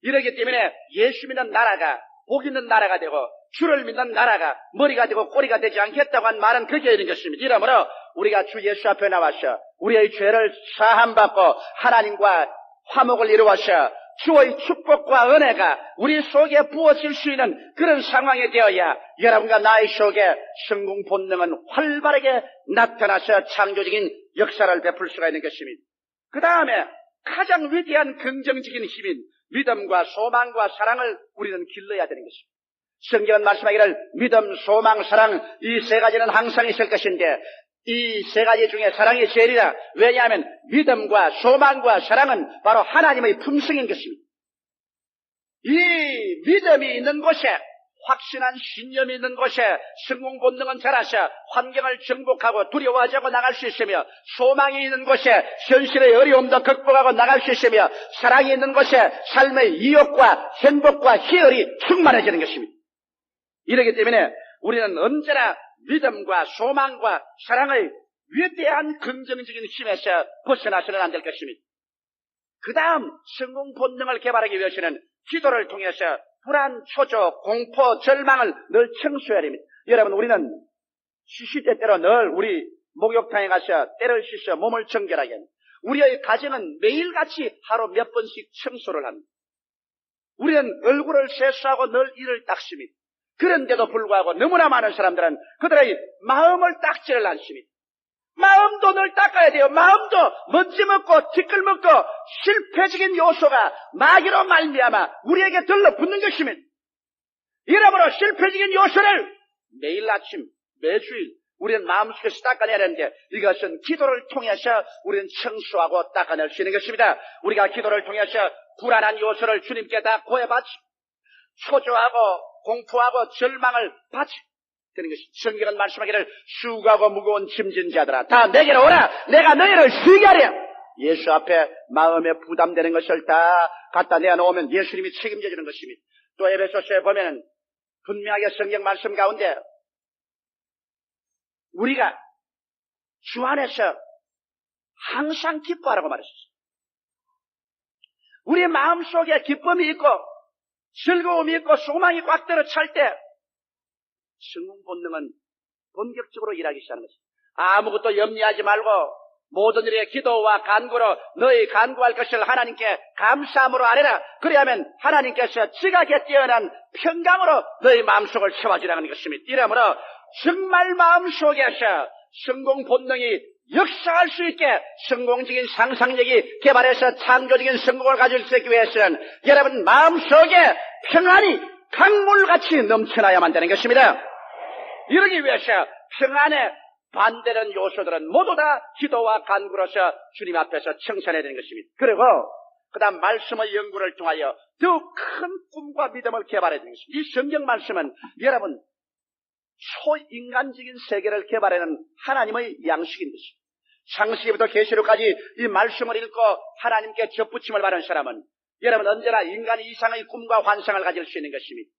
이러기 때문에 예수 믿는 나라가 복 있는 나라가 되고 주를 믿는 나라가 머리가 되고 꼬리가 되지 않겠다고 한 말은 그게 있는 것입니다. 이러므로 우리가 주 예수 앞에 나와서 우리의 죄를 사함받고 하나님과 화목을 이루어서 주의 축복과 은혜가 우리 속에 부어질 수 있는 그런 상황이 되어야 여러분과 나의 속에 성공 본능은 활발하게 나타나서 창조적인 역사를 베풀 수가 있는 것입니다. 그 다음에 가장 위대한 긍정적인 힘인 믿음과 소망과 사랑을 우리는 길러야 되는 것입니다. 성경은 말씀하기를 믿음, 소망, 사랑 이 세 가지는 항상 있을 것인데 이 세 가지 중에 사랑이 제일이라. 왜냐하면 믿음과 소망과 사랑은 바로 하나님의 품성인 것입니다. 이 믿음이 있는 곳에, 확신한 신념이 있는 곳에 성공 본능은 자라서 환경을 정복하고 두려워하지 않고 나갈 수 있으며, 소망이 있는 곳에 현실의 어려움도 극복하고 나갈 수 있으며, 사랑이 있는 곳에 삶의 이욕과 행복과 희열이 충만해지는 것입니다. 이렇기 때문에 우리는 언제나 믿음과 소망과 사랑의 위대한 긍정적인 힘에서 벗어나서는 안 될 것입니다. 그 다음 성공 본능을 개발하기 위해서는 기도를 통해서 불안, 초조, 공포, 절망을 늘 청소해야 됩니다. 여러분, 우리는 시시때때로 늘 우리 목욕탕에 가서 때를 씻어 몸을 정결하게 합니다. 우리의 가정은 매일같이 하루 몇 번씩 청소를 합니다. 우리는 얼굴을 세수하고 늘 이를 닦습니다. 그런데도 불구하고 너무나 많은 사람들은 그들의 마음을 닦지를 않습니다. 마음도 늘 닦아야 돼요. 마음도 먼지 먹고 티끌 먹고 실패적인 요소가 마귀로 말미암아 우리에게 들러붙는 것입니다. 이러므로 실패적인 요소를 매일 아침, 매주일 우리는 마음속에서 닦아내야 하는데, 이것은 기도를 통해서 우리는 청소하고 닦아낼 수 있는 것입니다. 우리가 기도를 통해서 불안한 요소를 주님께 다 고해바치, 초조하고 공포하고 절망을 바치 되는 것입니다. 성경은 말씀하기를 수고하고 무거운 짐진 자들아 다 내게로 오라, 내가 너희를 쉬게 하랴. 예수 앞에 마음에 부담되는 것을 다 갖다 내놓으면 예수님이 책임져 주는 것입니다. 또 에베소서에 보면 분명하게 성경 말씀 가운데 우리가 주 안에서 항상 기뻐하라고 말했습니다. 우리 마음속에 기쁨이 있고 즐거움이 있고 소망이 꽉 들어찰 때 성공 본능은 본격적으로 일하기 시작하는 것입니다. 아무것도 염려하지 말고 모든 일에 기도와 간구로 너희 간구할 것을 하나님께 감사함으로 아뢰라. 그래야만 하나님께서 지각에 뛰어난 평강으로 너희 마음속을 채워주라는 것입니다. 이러므로 정말 마음속에서 성공 본능이 역사할 수 있게 성공적인 상상력이 개발해서 창조적인 성공을 가질 수 있기 위해서는 여러분 마음속에 평안이 강물같이 넘쳐나야만 되는 것입니다. 이러기 위해서 평안에 반대되는 요소들은 모두 다 기도와 간구로서 주님 앞에서 청산해야 되는 것입니다. 그리고 그다음 말씀의 연구를 통하여 더욱 큰 꿈과 믿음을 개발해 주는 것입니다. 이 성경 말씀은 여러분 초인간적인 세계를 개발하는 하나님의 양식인 것입니다. 창세기부터 계시록까지 이 말씀을 읽고 하나님께 접붙임을 받은 사람은 여러분 언제나 인간의 이상의 꿈과 환상을 가질 수 있는 것입니다.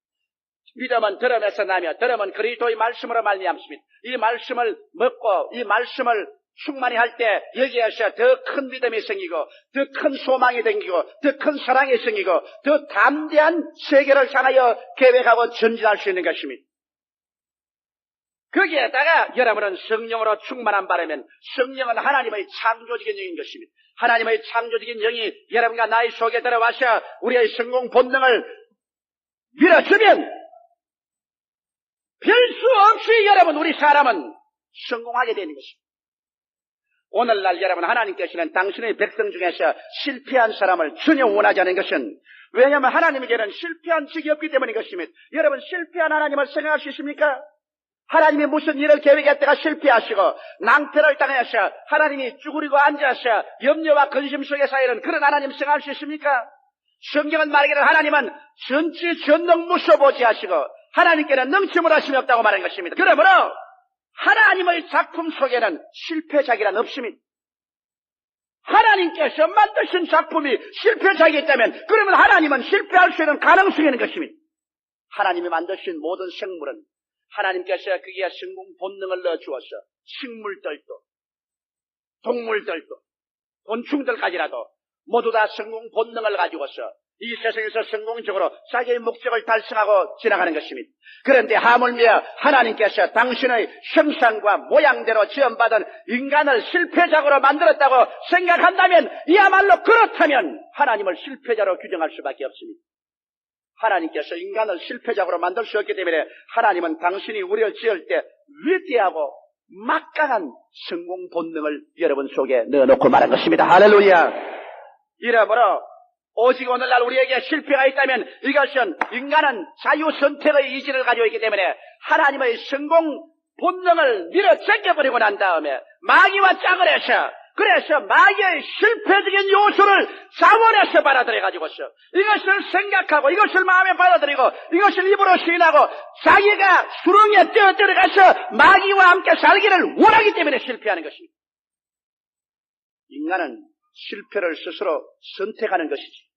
믿음은 들음에서 나며 들음은 그리스도의 말씀으로 말미암습니다. 이 말씀을 먹고 이 말씀을 충만히 할 때 여기에서 더 큰 믿음이 생기고 더 큰 소망이 생기고 더 큰 사랑이 생기고 더 담대한 세계를 향하여 계획하고 전진할 수 있는 것입니다. 거기에다가 여러분은 성령으로 충만한 바라면 성령은 하나님의 창조적인 영인 것입니다. 하나님의 창조적인 영이 여러분과 나의 속에 들어와서 우리의 성공 본능을 밀어주면 별 수 없이 여러분 우리 사람은 성공하게 되는 것입니다. 오늘날 여러분 하나님께서는 당신의 백성 중에서 실패한 사람을 전혀 원하지 않은 것은 왜냐하면 하나님에게는 실패한 적이 없기 때문인 것입니다. 여러분 실패한 하나님을 생각할 수 있습니까? 하나님이 무슨 일을 계획했다가 실패하시고 낭패를 당해서 하나님이 쭈그리고 앉아서 염려와 근심 속에 사이는 그런 하나님 생각할 수 있습니까? 성경은 말하기를 하나님은 전지 전능 무소보지하시고 하나님께는 능침을 하심이 없다고 말한 것입니다. 그러므로 하나님의 작품 속에는 실패작이란 없습니다. 하나님께서 만드신 작품이 실패작이 있다면 그러면 하나님은 실패할 수 있는 가능성이 있는 것입니다. 하나님이 만드신 모든 생물은 하나님께서 거기에 성공 본능을 넣어주어서 식물들도 동물들도 곤충들까지라도 모두 다 성공 본능을 가지고서 이 세상에서 성공적으로 자기의 목적을 달성하고 지나가는 것입니다. 그런데 하물며 하나님께서 당신의 형상과 모양대로 지음받은 인간을 실패작으로 만들었다고 생각한다면 이야말로 그렇다면 하나님을 실패자로 규정할 수밖에 없습니다. 하나님께서 인간을 실패작으로 만들 수 없기 때문에 하나님은 당신이 우리를 지을 때 위대하고 막강한 성공 본능을 여러분 속에 넣어놓고 말한 것입니다. 할렐루야. 이러므로 오직 오늘날 우리에게 실패가 있다면 이것은 인간은 자유선택의 의지를 가지고 있기 때문에 하나님의 성공 본능을 밀어제껴버리고 난 다음에 마귀와 짝을 해서 그래서 마귀의 실패적인 요소를 자원해서 받아들여가지고서 이것을 생각하고 이것을 마음에 받아들이고 이것을 입으로 시인하고 자기가 수렁에 뛰어들어가서 마귀와 함께 살기를 원하기 때문에 실패하는 것입니다. 인간은 실패를 스스로 선택하는 것이지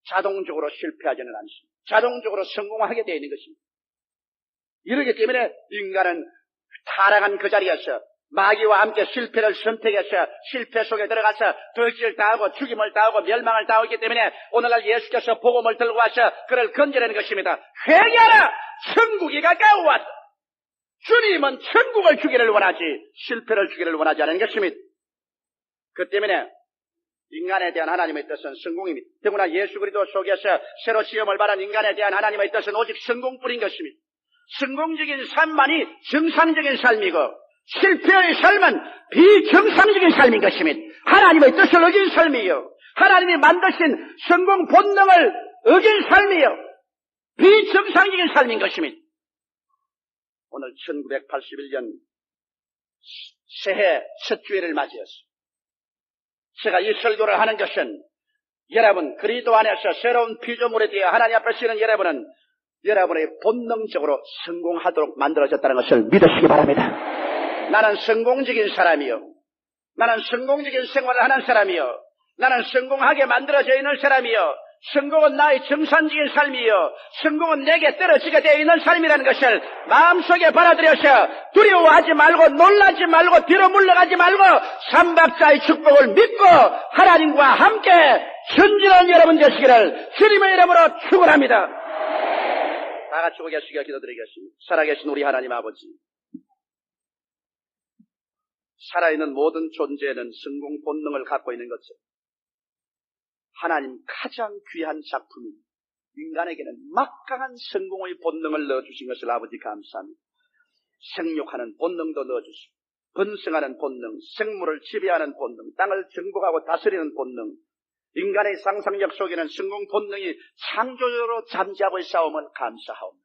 자동적으로 실패하지는 않습니다. 자동적으로 성공하게 되어 있는 것입니다. 이러기 때문에 인간은 타락한 그 자리에서 마귀와 함께 실패를 선택해서 실패 속에 들어가서 덜기를 당하고 죽임을 당하고 멸망을 당하기 때문에 오늘날 예수께서 복음을 들고 와서 그를 건져내는 것입니다. 회개하라! 천국이 가까워 왔다. 주님은 천국을 주기를 원하지 실패를 주기를 원하지 않은 것입니다. 그 때문에 인간에 대한 하나님의 뜻은 성공입니다. 더구나 예수 그리스도 속에서 새로 시험을 받은 인간에 대한 하나님의 뜻은 오직 성공뿐인 것입니다. 성공적인 삶만이 정상적인 삶이고 실패의 삶은 비정상적인 삶인 것입니다. 하나님의 뜻을 어긴 삶이요 하나님이 만드신 성공 본능을 어긴 삶이요 비정상적인 삶인 것입니다. 오늘 1981년 새해 첫 주일을 맞이해서 제가 이 설교를 하는 것은 여러분 그리스도 안에서 새로운 피조물에 대해 하나님 앞에 서는 여러분은 여러분의 본능적으로 성공하도록 만들어졌다는 것을 믿으시기 바랍니다. 나는 성공적인 사람이요 나는 성공적인 생활을 하는 사람이요 나는 성공하게 만들어져 있는 사람이요 성공은 나의 정상적인 삶이요 성공은 내게 떨어지게 되어 있는 삶이라는 것을 마음속에 받아들여서 두려워하지 말고 놀라지 말고 뒤로 물러가지 말고 삼박자의 축복을 믿고 하나님과 함께 전진하는 여러분 되시기를 주님의 이름으로 축원합니다. 다 같이 고개 숙여 기도드리겠습니다. 살아계신 우리 하나님 아버지, 살아있는 모든 존재에는 성공 본능을 갖고 있는 것처럼 하나님 가장 귀한 작품인 인간에게는 막강한 성공의 본능을 넣어주신 것을 아버지 감사합니다. 생육하는 본능도 넣어주시고 번성하는 본능, 생물을 지배하는 본능, 땅을 정복하고 다스리는 본능, 인간의 상상력 속에는 성공 본능이 창조적으로 잠재하고 있사옴을 감사하옵니다.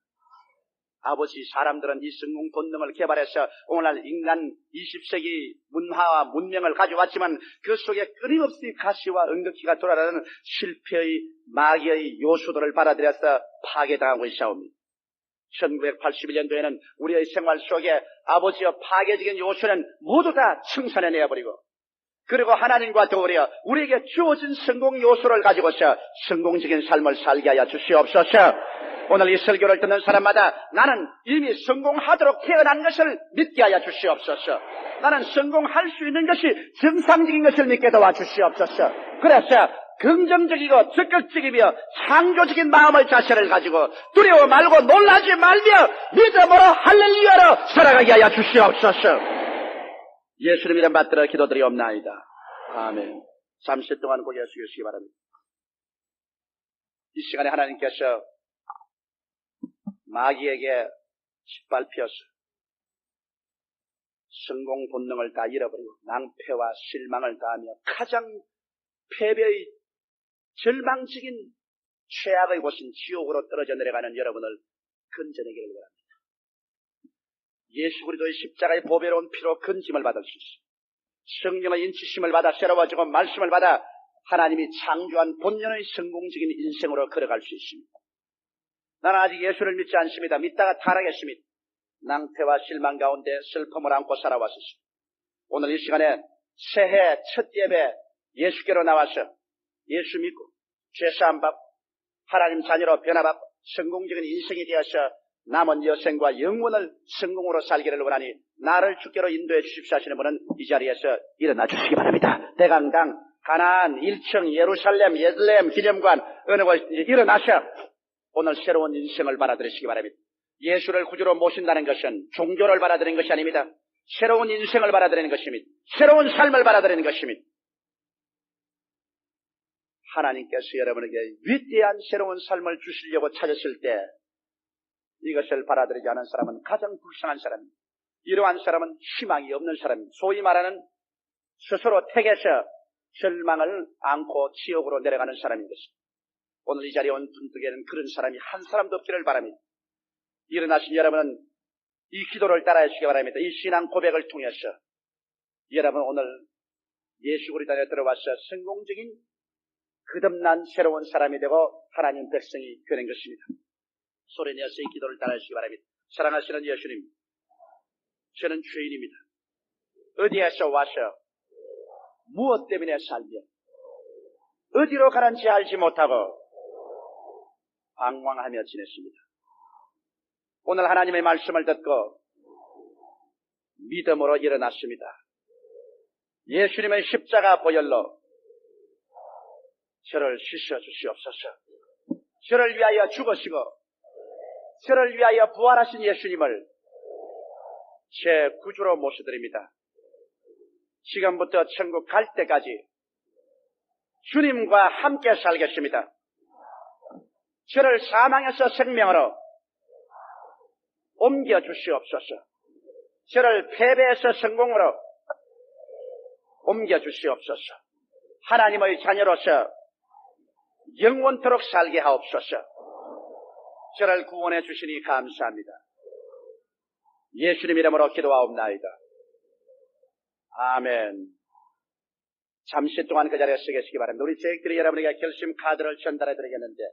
아버지, 사람들은 이 성공 본능을 개발해서 오늘날 인간 20세기 문화와 문명을 가져왔지만 그 속에 끊임없이 가시와 응급기가 돌아가는 실패의 마귀의 요소들을 받아들여서 파괴당하고 있사옵니다. 1981년도에는 우리의 생활 속에 아버지의 파괴적인 요소는 모두 다 청산해내버리고 그리고 하나님과 더불어 우리에게 주어진 성공 요소를 가지고서 성공적인 삶을 살게 하여 주시옵소서. 오늘 이 설교를 듣는 사람마다 나는 이미 성공하도록 태어난 것을 믿게 하여 주시옵소서. 나는 성공할 수 있는 것이 정상적인 것을 믿게 도와주시옵소서. 그래서 긍정적이고 적극적이며 창조적인 마음을 자세를 가지고 두려워 말고 놀라지 말며 믿음으로 할렐루야로 살아가게 하여 주시옵소서. 예수님 이름 받들어 기도드리옵나이다. 아멘. 잠시 동안 고개 숙이시기 바랍니다. 이 시간에 하나님께서 마귀에게 짓밟혀서 성공 본능을 다 잃어버리고 낭패와 실망을 다하며 가장 패배의 절망적인 최악의 곳인 지옥으로 떨어져 내려가는 여러분을 건져내기를 바랍니다. 예수 그리스도의 십자가의 보배로운 피로 건짐을 받을 수 있습니다. 성령의 인치심을 받아 새로워지고 말씀을 받아 하나님이 창조한 본연의 성공적인 인생으로 걸어갈 수 있습니다. 나는 아직 예수를 믿지 않습니다. 믿다가 타락했습니다. 낭패와 실망 가운데 슬픔을 안고 살아왔습니다. 오늘 이 시간에 새해 첫 예배 예수께로 나와서 예수 믿고 죄사함 받고 하나님 자녀로 변화받고 성공적인 인생이 되어서 남은 여생과 영원을 성공으로 살기를 원하니 나를 주께로 인도해 주십시오 하시는 분은 이 자리에서 일어나 주시기 바랍니다. 대강당, 가나안, 일청, 예루살렘, 예들렘, 기념관 어느 곳 일어나셔 오늘 새로운 인생을 받아들이시기 바랍니다. 예수를 구주로 모신다는 것은 종교를 받아들이는 것이 아닙니다. 새로운 인생을 받아들이는 것입니다. 새로운 삶을 받아들이는 것입니다. 하나님께서 여러분에게 위대한 새로운 삶을 주시려고 찾으실 때 이것을 받아들이지 않은 사람은 가장 불쌍한 사람입니다. 이러한 사람은 희망이 없는 사람입니다. 소위 말하는 스스로 택해서 절망을 안고 지옥으로 내려가는 사람인 것입니다. 오늘 이 자리에 온 분들에게는 그런 사람이 한 사람도 없기를 바랍니다. 일어나신 여러분은 이 기도를 따라해 주시기 바랍니다. 이 신앙 고백을 통해서 여러분 오늘 예수 그리스도 안에 들어와서 성공적인 거듭난 새로운 사람이 되고 하나님 백성이 되는 것입니다. 소리 내어서 이 기도를 따라해 주시기 바랍니다. 사랑하시는 예수님, 저는 죄인입니다. 어디에서 와서 무엇 때문에 살며 어디로 가는지 알지 못하고 방황하며 지냈습니다. 오늘 하나님의 말씀을 듣고 믿음으로 일어났습니다. 예수님의 십자가 보혈로 저를 씻어 주시옵소서. 저를 위하여 죽으시고 저를 위하여 부활하신 예수님을 제 구주로 모셔드립니다. 지금부터 천국 갈 때까지 주님과 함께 살겠습니다. 저를 사망에서 생명으로 옮겨 주시옵소서. 저를 패배에서 성공으로 옮겨 주시옵소서. 하나님의 자녀로서 영원토록 살게 하옵소서. 저를 구원해 주시니 감사합니다. 예수님 이름으로 기도하옵나이다. 아멘. 잠시 동안 그 자리에 서 계시기 바랍니다. 우리 제익들이 여러분에게 결심 카드를 전달해 드리겠는데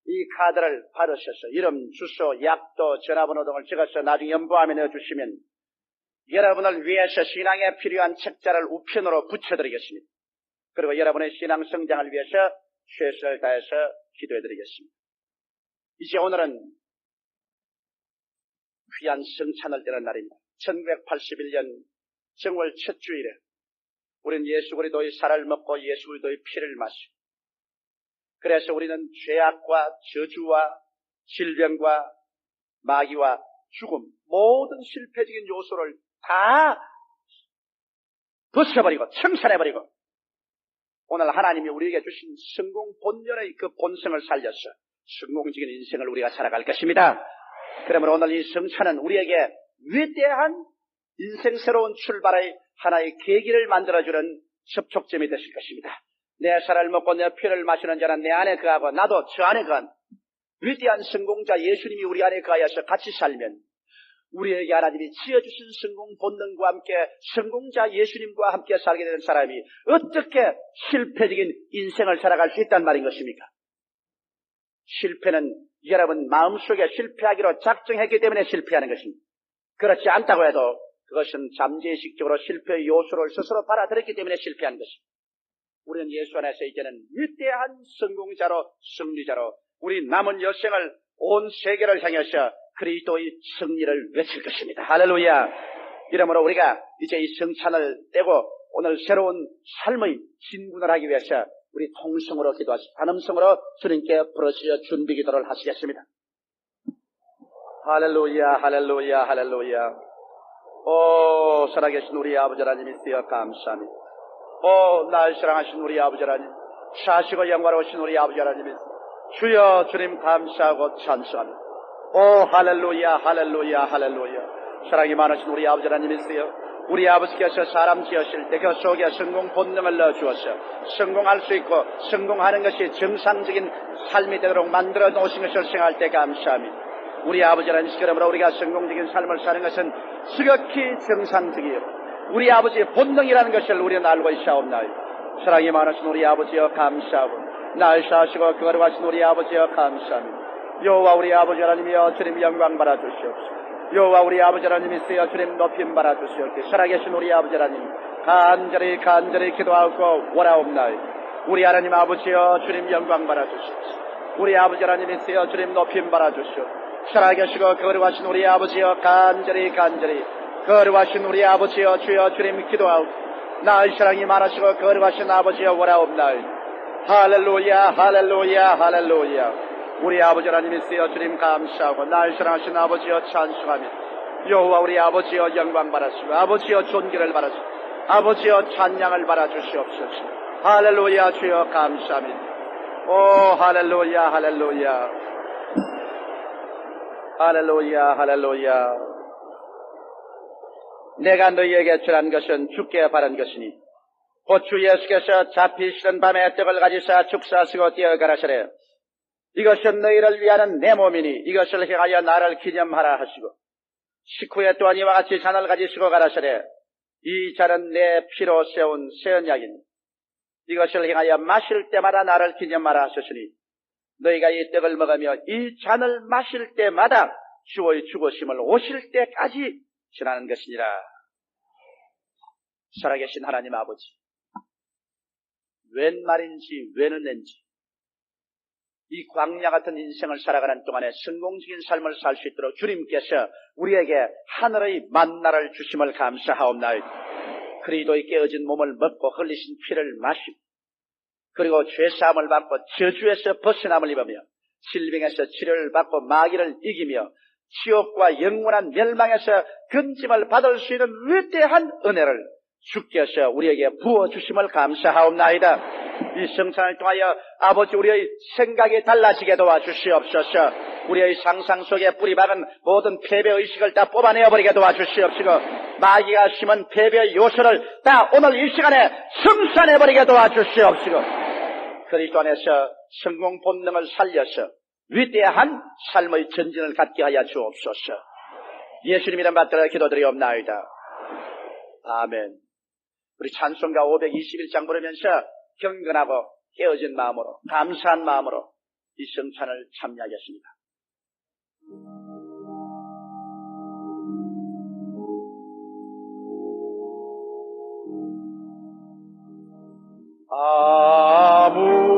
이 카드를 받으셔서 이름, 주소, 약도, 전화번호 등을 적어서 나중에 연부함에 넣어주시면 여러분을 위해서 신앙에 필요한 책자를 우편으로 붙여드리겠습니다. 그리고 여러분의 신앙 성장을 위해서 최선을 다해서 기도해 드리겠습니다. 이제 오늘은 귀한 성찬을 때는 날입니다. 1981년 정월 첫 주일에 우리는 예수 그리스도의 살을 먹고 예수 그리스도의 피를 마시고 그래서 우리는 죄악과 저주와 질병과 마귀와 죽음 모든 실패적인 요소를 다 벗어버리고 청산해버리고 오늘 하나님이 우리에게 주신 성공 본연의 그 본성을 살려서 성공적인 인생을 우리가 살아갈 것입니다. 그러므로 오늘 이 성찬은 우리에게 위대한 인생 새로운 출발의 하나의 계기를 만들어주는 접촉점이 되실 것입니다. 내 살을 먹고 내 피를 마시는 자는 내 안에 거하고 나도 저 안에 거한 위대한 성공자 예수님이 우리 안에 거하여서 같이 살면 우리에게 하나님이 지어주신 성공 본능과 함께 성공자 예수님과 함께 살게 되는 사람이 어떻게 실패적인 인생을 살아갈 수 있단 말인 것입니까? 실패는 여러분 마음속에 실패하기로 작정했기 때문에 실패하는 것입니다. 그렇지 않다고 해도 그것은 잠재의식적으로 실패의 요소를 스스로 받아들였기 때문에 실패한 것입니다. 우리는 예수 안에서 이제는 위대한 성공자로 승리자로 우리 남은 여생을 온 세계를 향해서 그리스도의 승리를 외칠 것입니다. 할렐루야. 이러므로 우리가 이제 이 성찬을 떼고 오늘 새로운 삶의 진군을 하기 위해서 우리 통성으로 기도하시고 단음성으로 주님께 부르시려 준비 기도를 하시겠습니다. 할렐루야, 할렐루야, 할렐루야. 오, 살아계신 우리 아버지 하나님 있으여 감사합니다. 오, 날 사랑하신 우리 아버지 하나님, 사시고 영광로우신 우리 아버지 하나님 있으여 주여 주님 감사하고 찬송합니다. 오, 할렐루야, 할렐루야, 할렐루야. 사랑이 많으신 우리 아버지 하나님 있으여 우리 아버지께서 사람 지으실 때 그 속에 성공 본능을 넣어주어서 성공할 수 있고 성공하는 것이 정상적인 삶이 되도록 만들어 놓으신 것을 생각할 때 감사합니다. 우리 아버지 하나님, 그러므로 우리가 성공적인 삶을 사는 것은 지극히 정상적이요 우리 아버지의 본능이라는 것을 우리는 알고 있사옵나이다. 사랑이 많으신 우리 아버지여 감사하고 날 사시고 거룩하신 우리 아버지여 감사합니다. 여호와 우리 아버지 하나님이여 주님 영광 받아주시옵소서. 여호와 우리 아버지 하나님 있으여 주님 높임 받아주시옵소서. 살아계신 우리 아버지 하나님 간절히 기도하고 원하옵나이다. 우리 하나님 아버지여 주님 영광 받아주시옵소서. 우리 아버지 하나님 있으여 주님 높임 받아주시옵소서. 살아계시고 거룩하신 우리 아버지여 간절히 거룩하신 우리 아버지여 주여 주님 기도하고 나의 사랑이 많으시고 거룩하신 아버지여 원하옵나이다. 할렐루야, 할렐루야, 할렐루야. 우리 아버지 하나님 있으여 주님 감사하고 날 사랑하신 아버지여 찬송합니다. 여호와 우리 아버지여 영광 받으시고 아버지여 존귀를 받으시고 아버지여 찬양을 받아주시옵소서. 할렐루야, 주여 감사합니다. 오, 할렐루야, 할렐루야, 할렐루야, 할렐루야. 내가 너희에게 전한 것은 주께 바란 것이니 곧 주 예수께서 잡히시던 밤에 떡을 가지사 축사하시고 뛰어가라시래. 이것은 너희를 위하는 내 몸이니 이것을 행하여 나를 기념하라 하시고 식후에 또한 이와 같이 잔을 가지시고 가라시래. 이 잔은 내 피로 세운 새 언약이니 이것을 행하여 마실 때마다 나를 기념하라 하셨으니 너희가 이 떡을 먹으며 이 잔을 마실 때마다 주의 죽으심을 오실 때까지 지나는 것이니라. 살아계신 하나님 아버지, 웬 말인지 웬 은인지 이 광야 같은 인생을 살아가는 동안에 성공적인 삶을 살 수 있도록 주님께서 우리에게 하늘의 만나를 주심을 감사하옵나이다. 그리스도의 깨어진 몸을 먹고 흘리신 피를 마시고 그리고 죄사함을 받고 저주에서 벗어남을 입으며 질병에서 치료를 받고 마귀를 이기며 지옥과 영원한 멸망에서 건짐을 받을 수 있는 위대한 은혜를 주께서 우리에게 부어주심을 감사하옵나이다. 이 성찬을 통하여 아버지 우리의 생각이 달라지게 도와주시옵소서. 우리의 상상 속에 뿌리박은 모든 패배의식을 다 뽑아내어버리게 도와주시옵시고 마귀가 심은 패배의 요소를 다 오늘 이 시간에 청산해버리게 도와주시옵시고 그리스도 안에서 성공 본능을 살려서 위대한 삶의 전진을 갖게 하여 주옵소서. 예수님 이름 받들어 기도드리옵나이다. 아멘. 우리 찬송가 521장 부르면서 경건하고 깨어진 마음으로 감사한 마음으로 이 성찬을 참여하겠습니다. 아무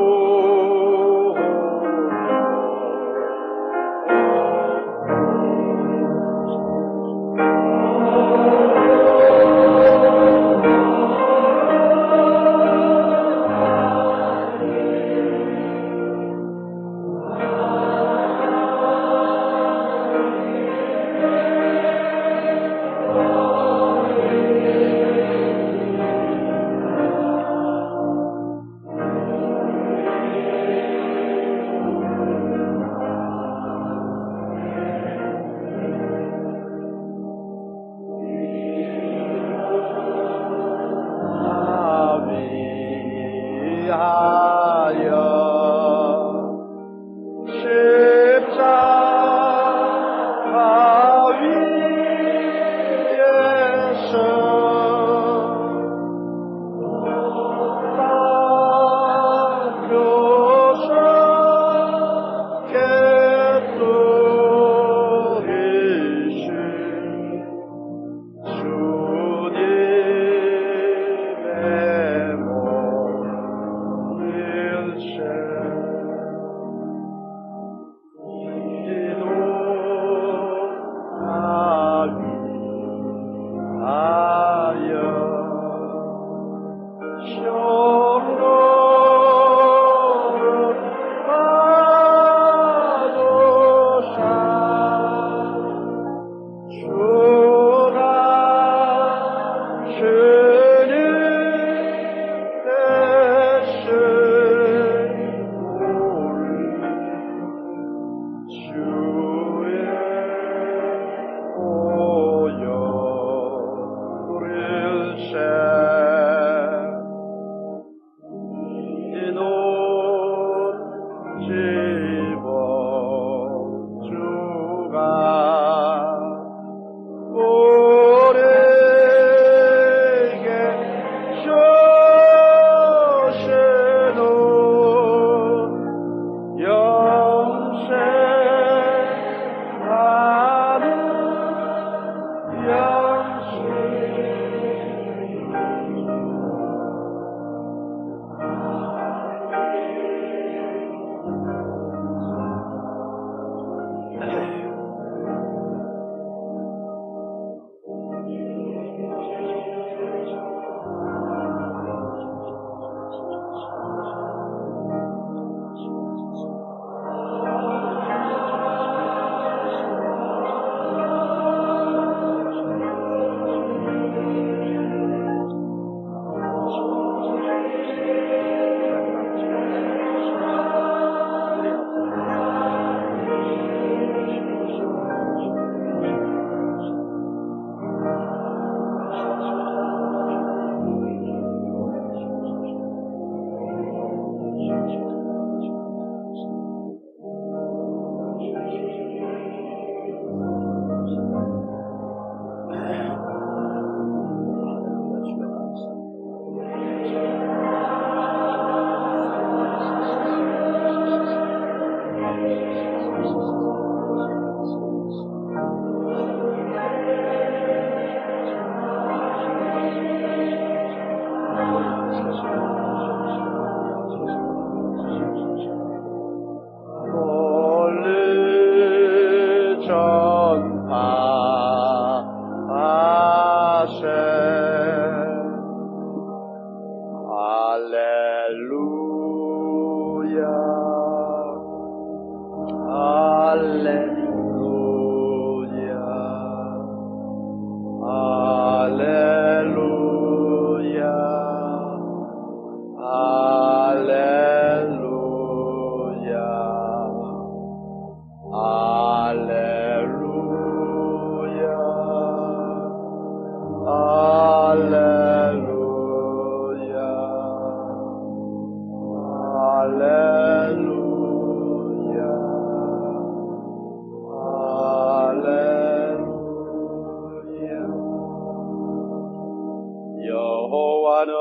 여호와는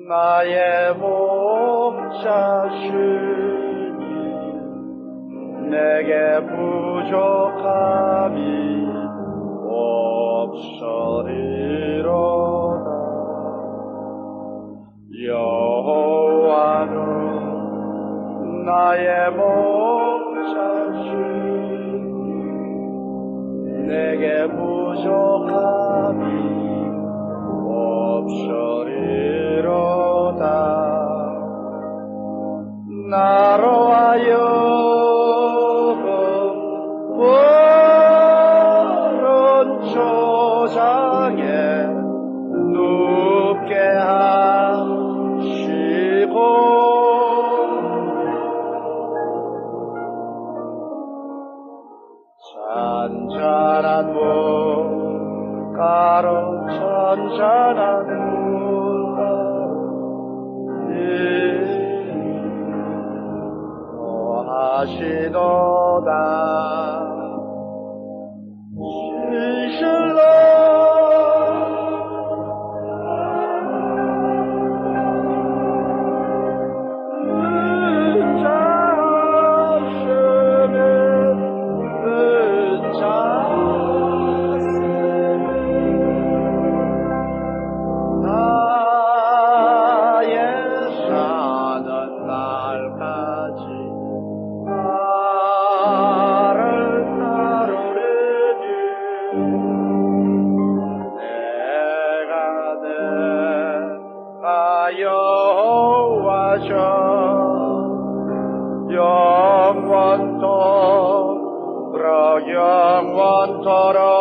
나의 목자시니 내게 부족함이 없으리로다. 여호와는 나의 목자시니 내게 부족함이 없으리로다. 나로 하여 푸른 초장에 눕게 하시고 잔잔한 물가로 잔잔한 물가로 인도하시도다. 진실로 여호와셔 영원토록 영원토록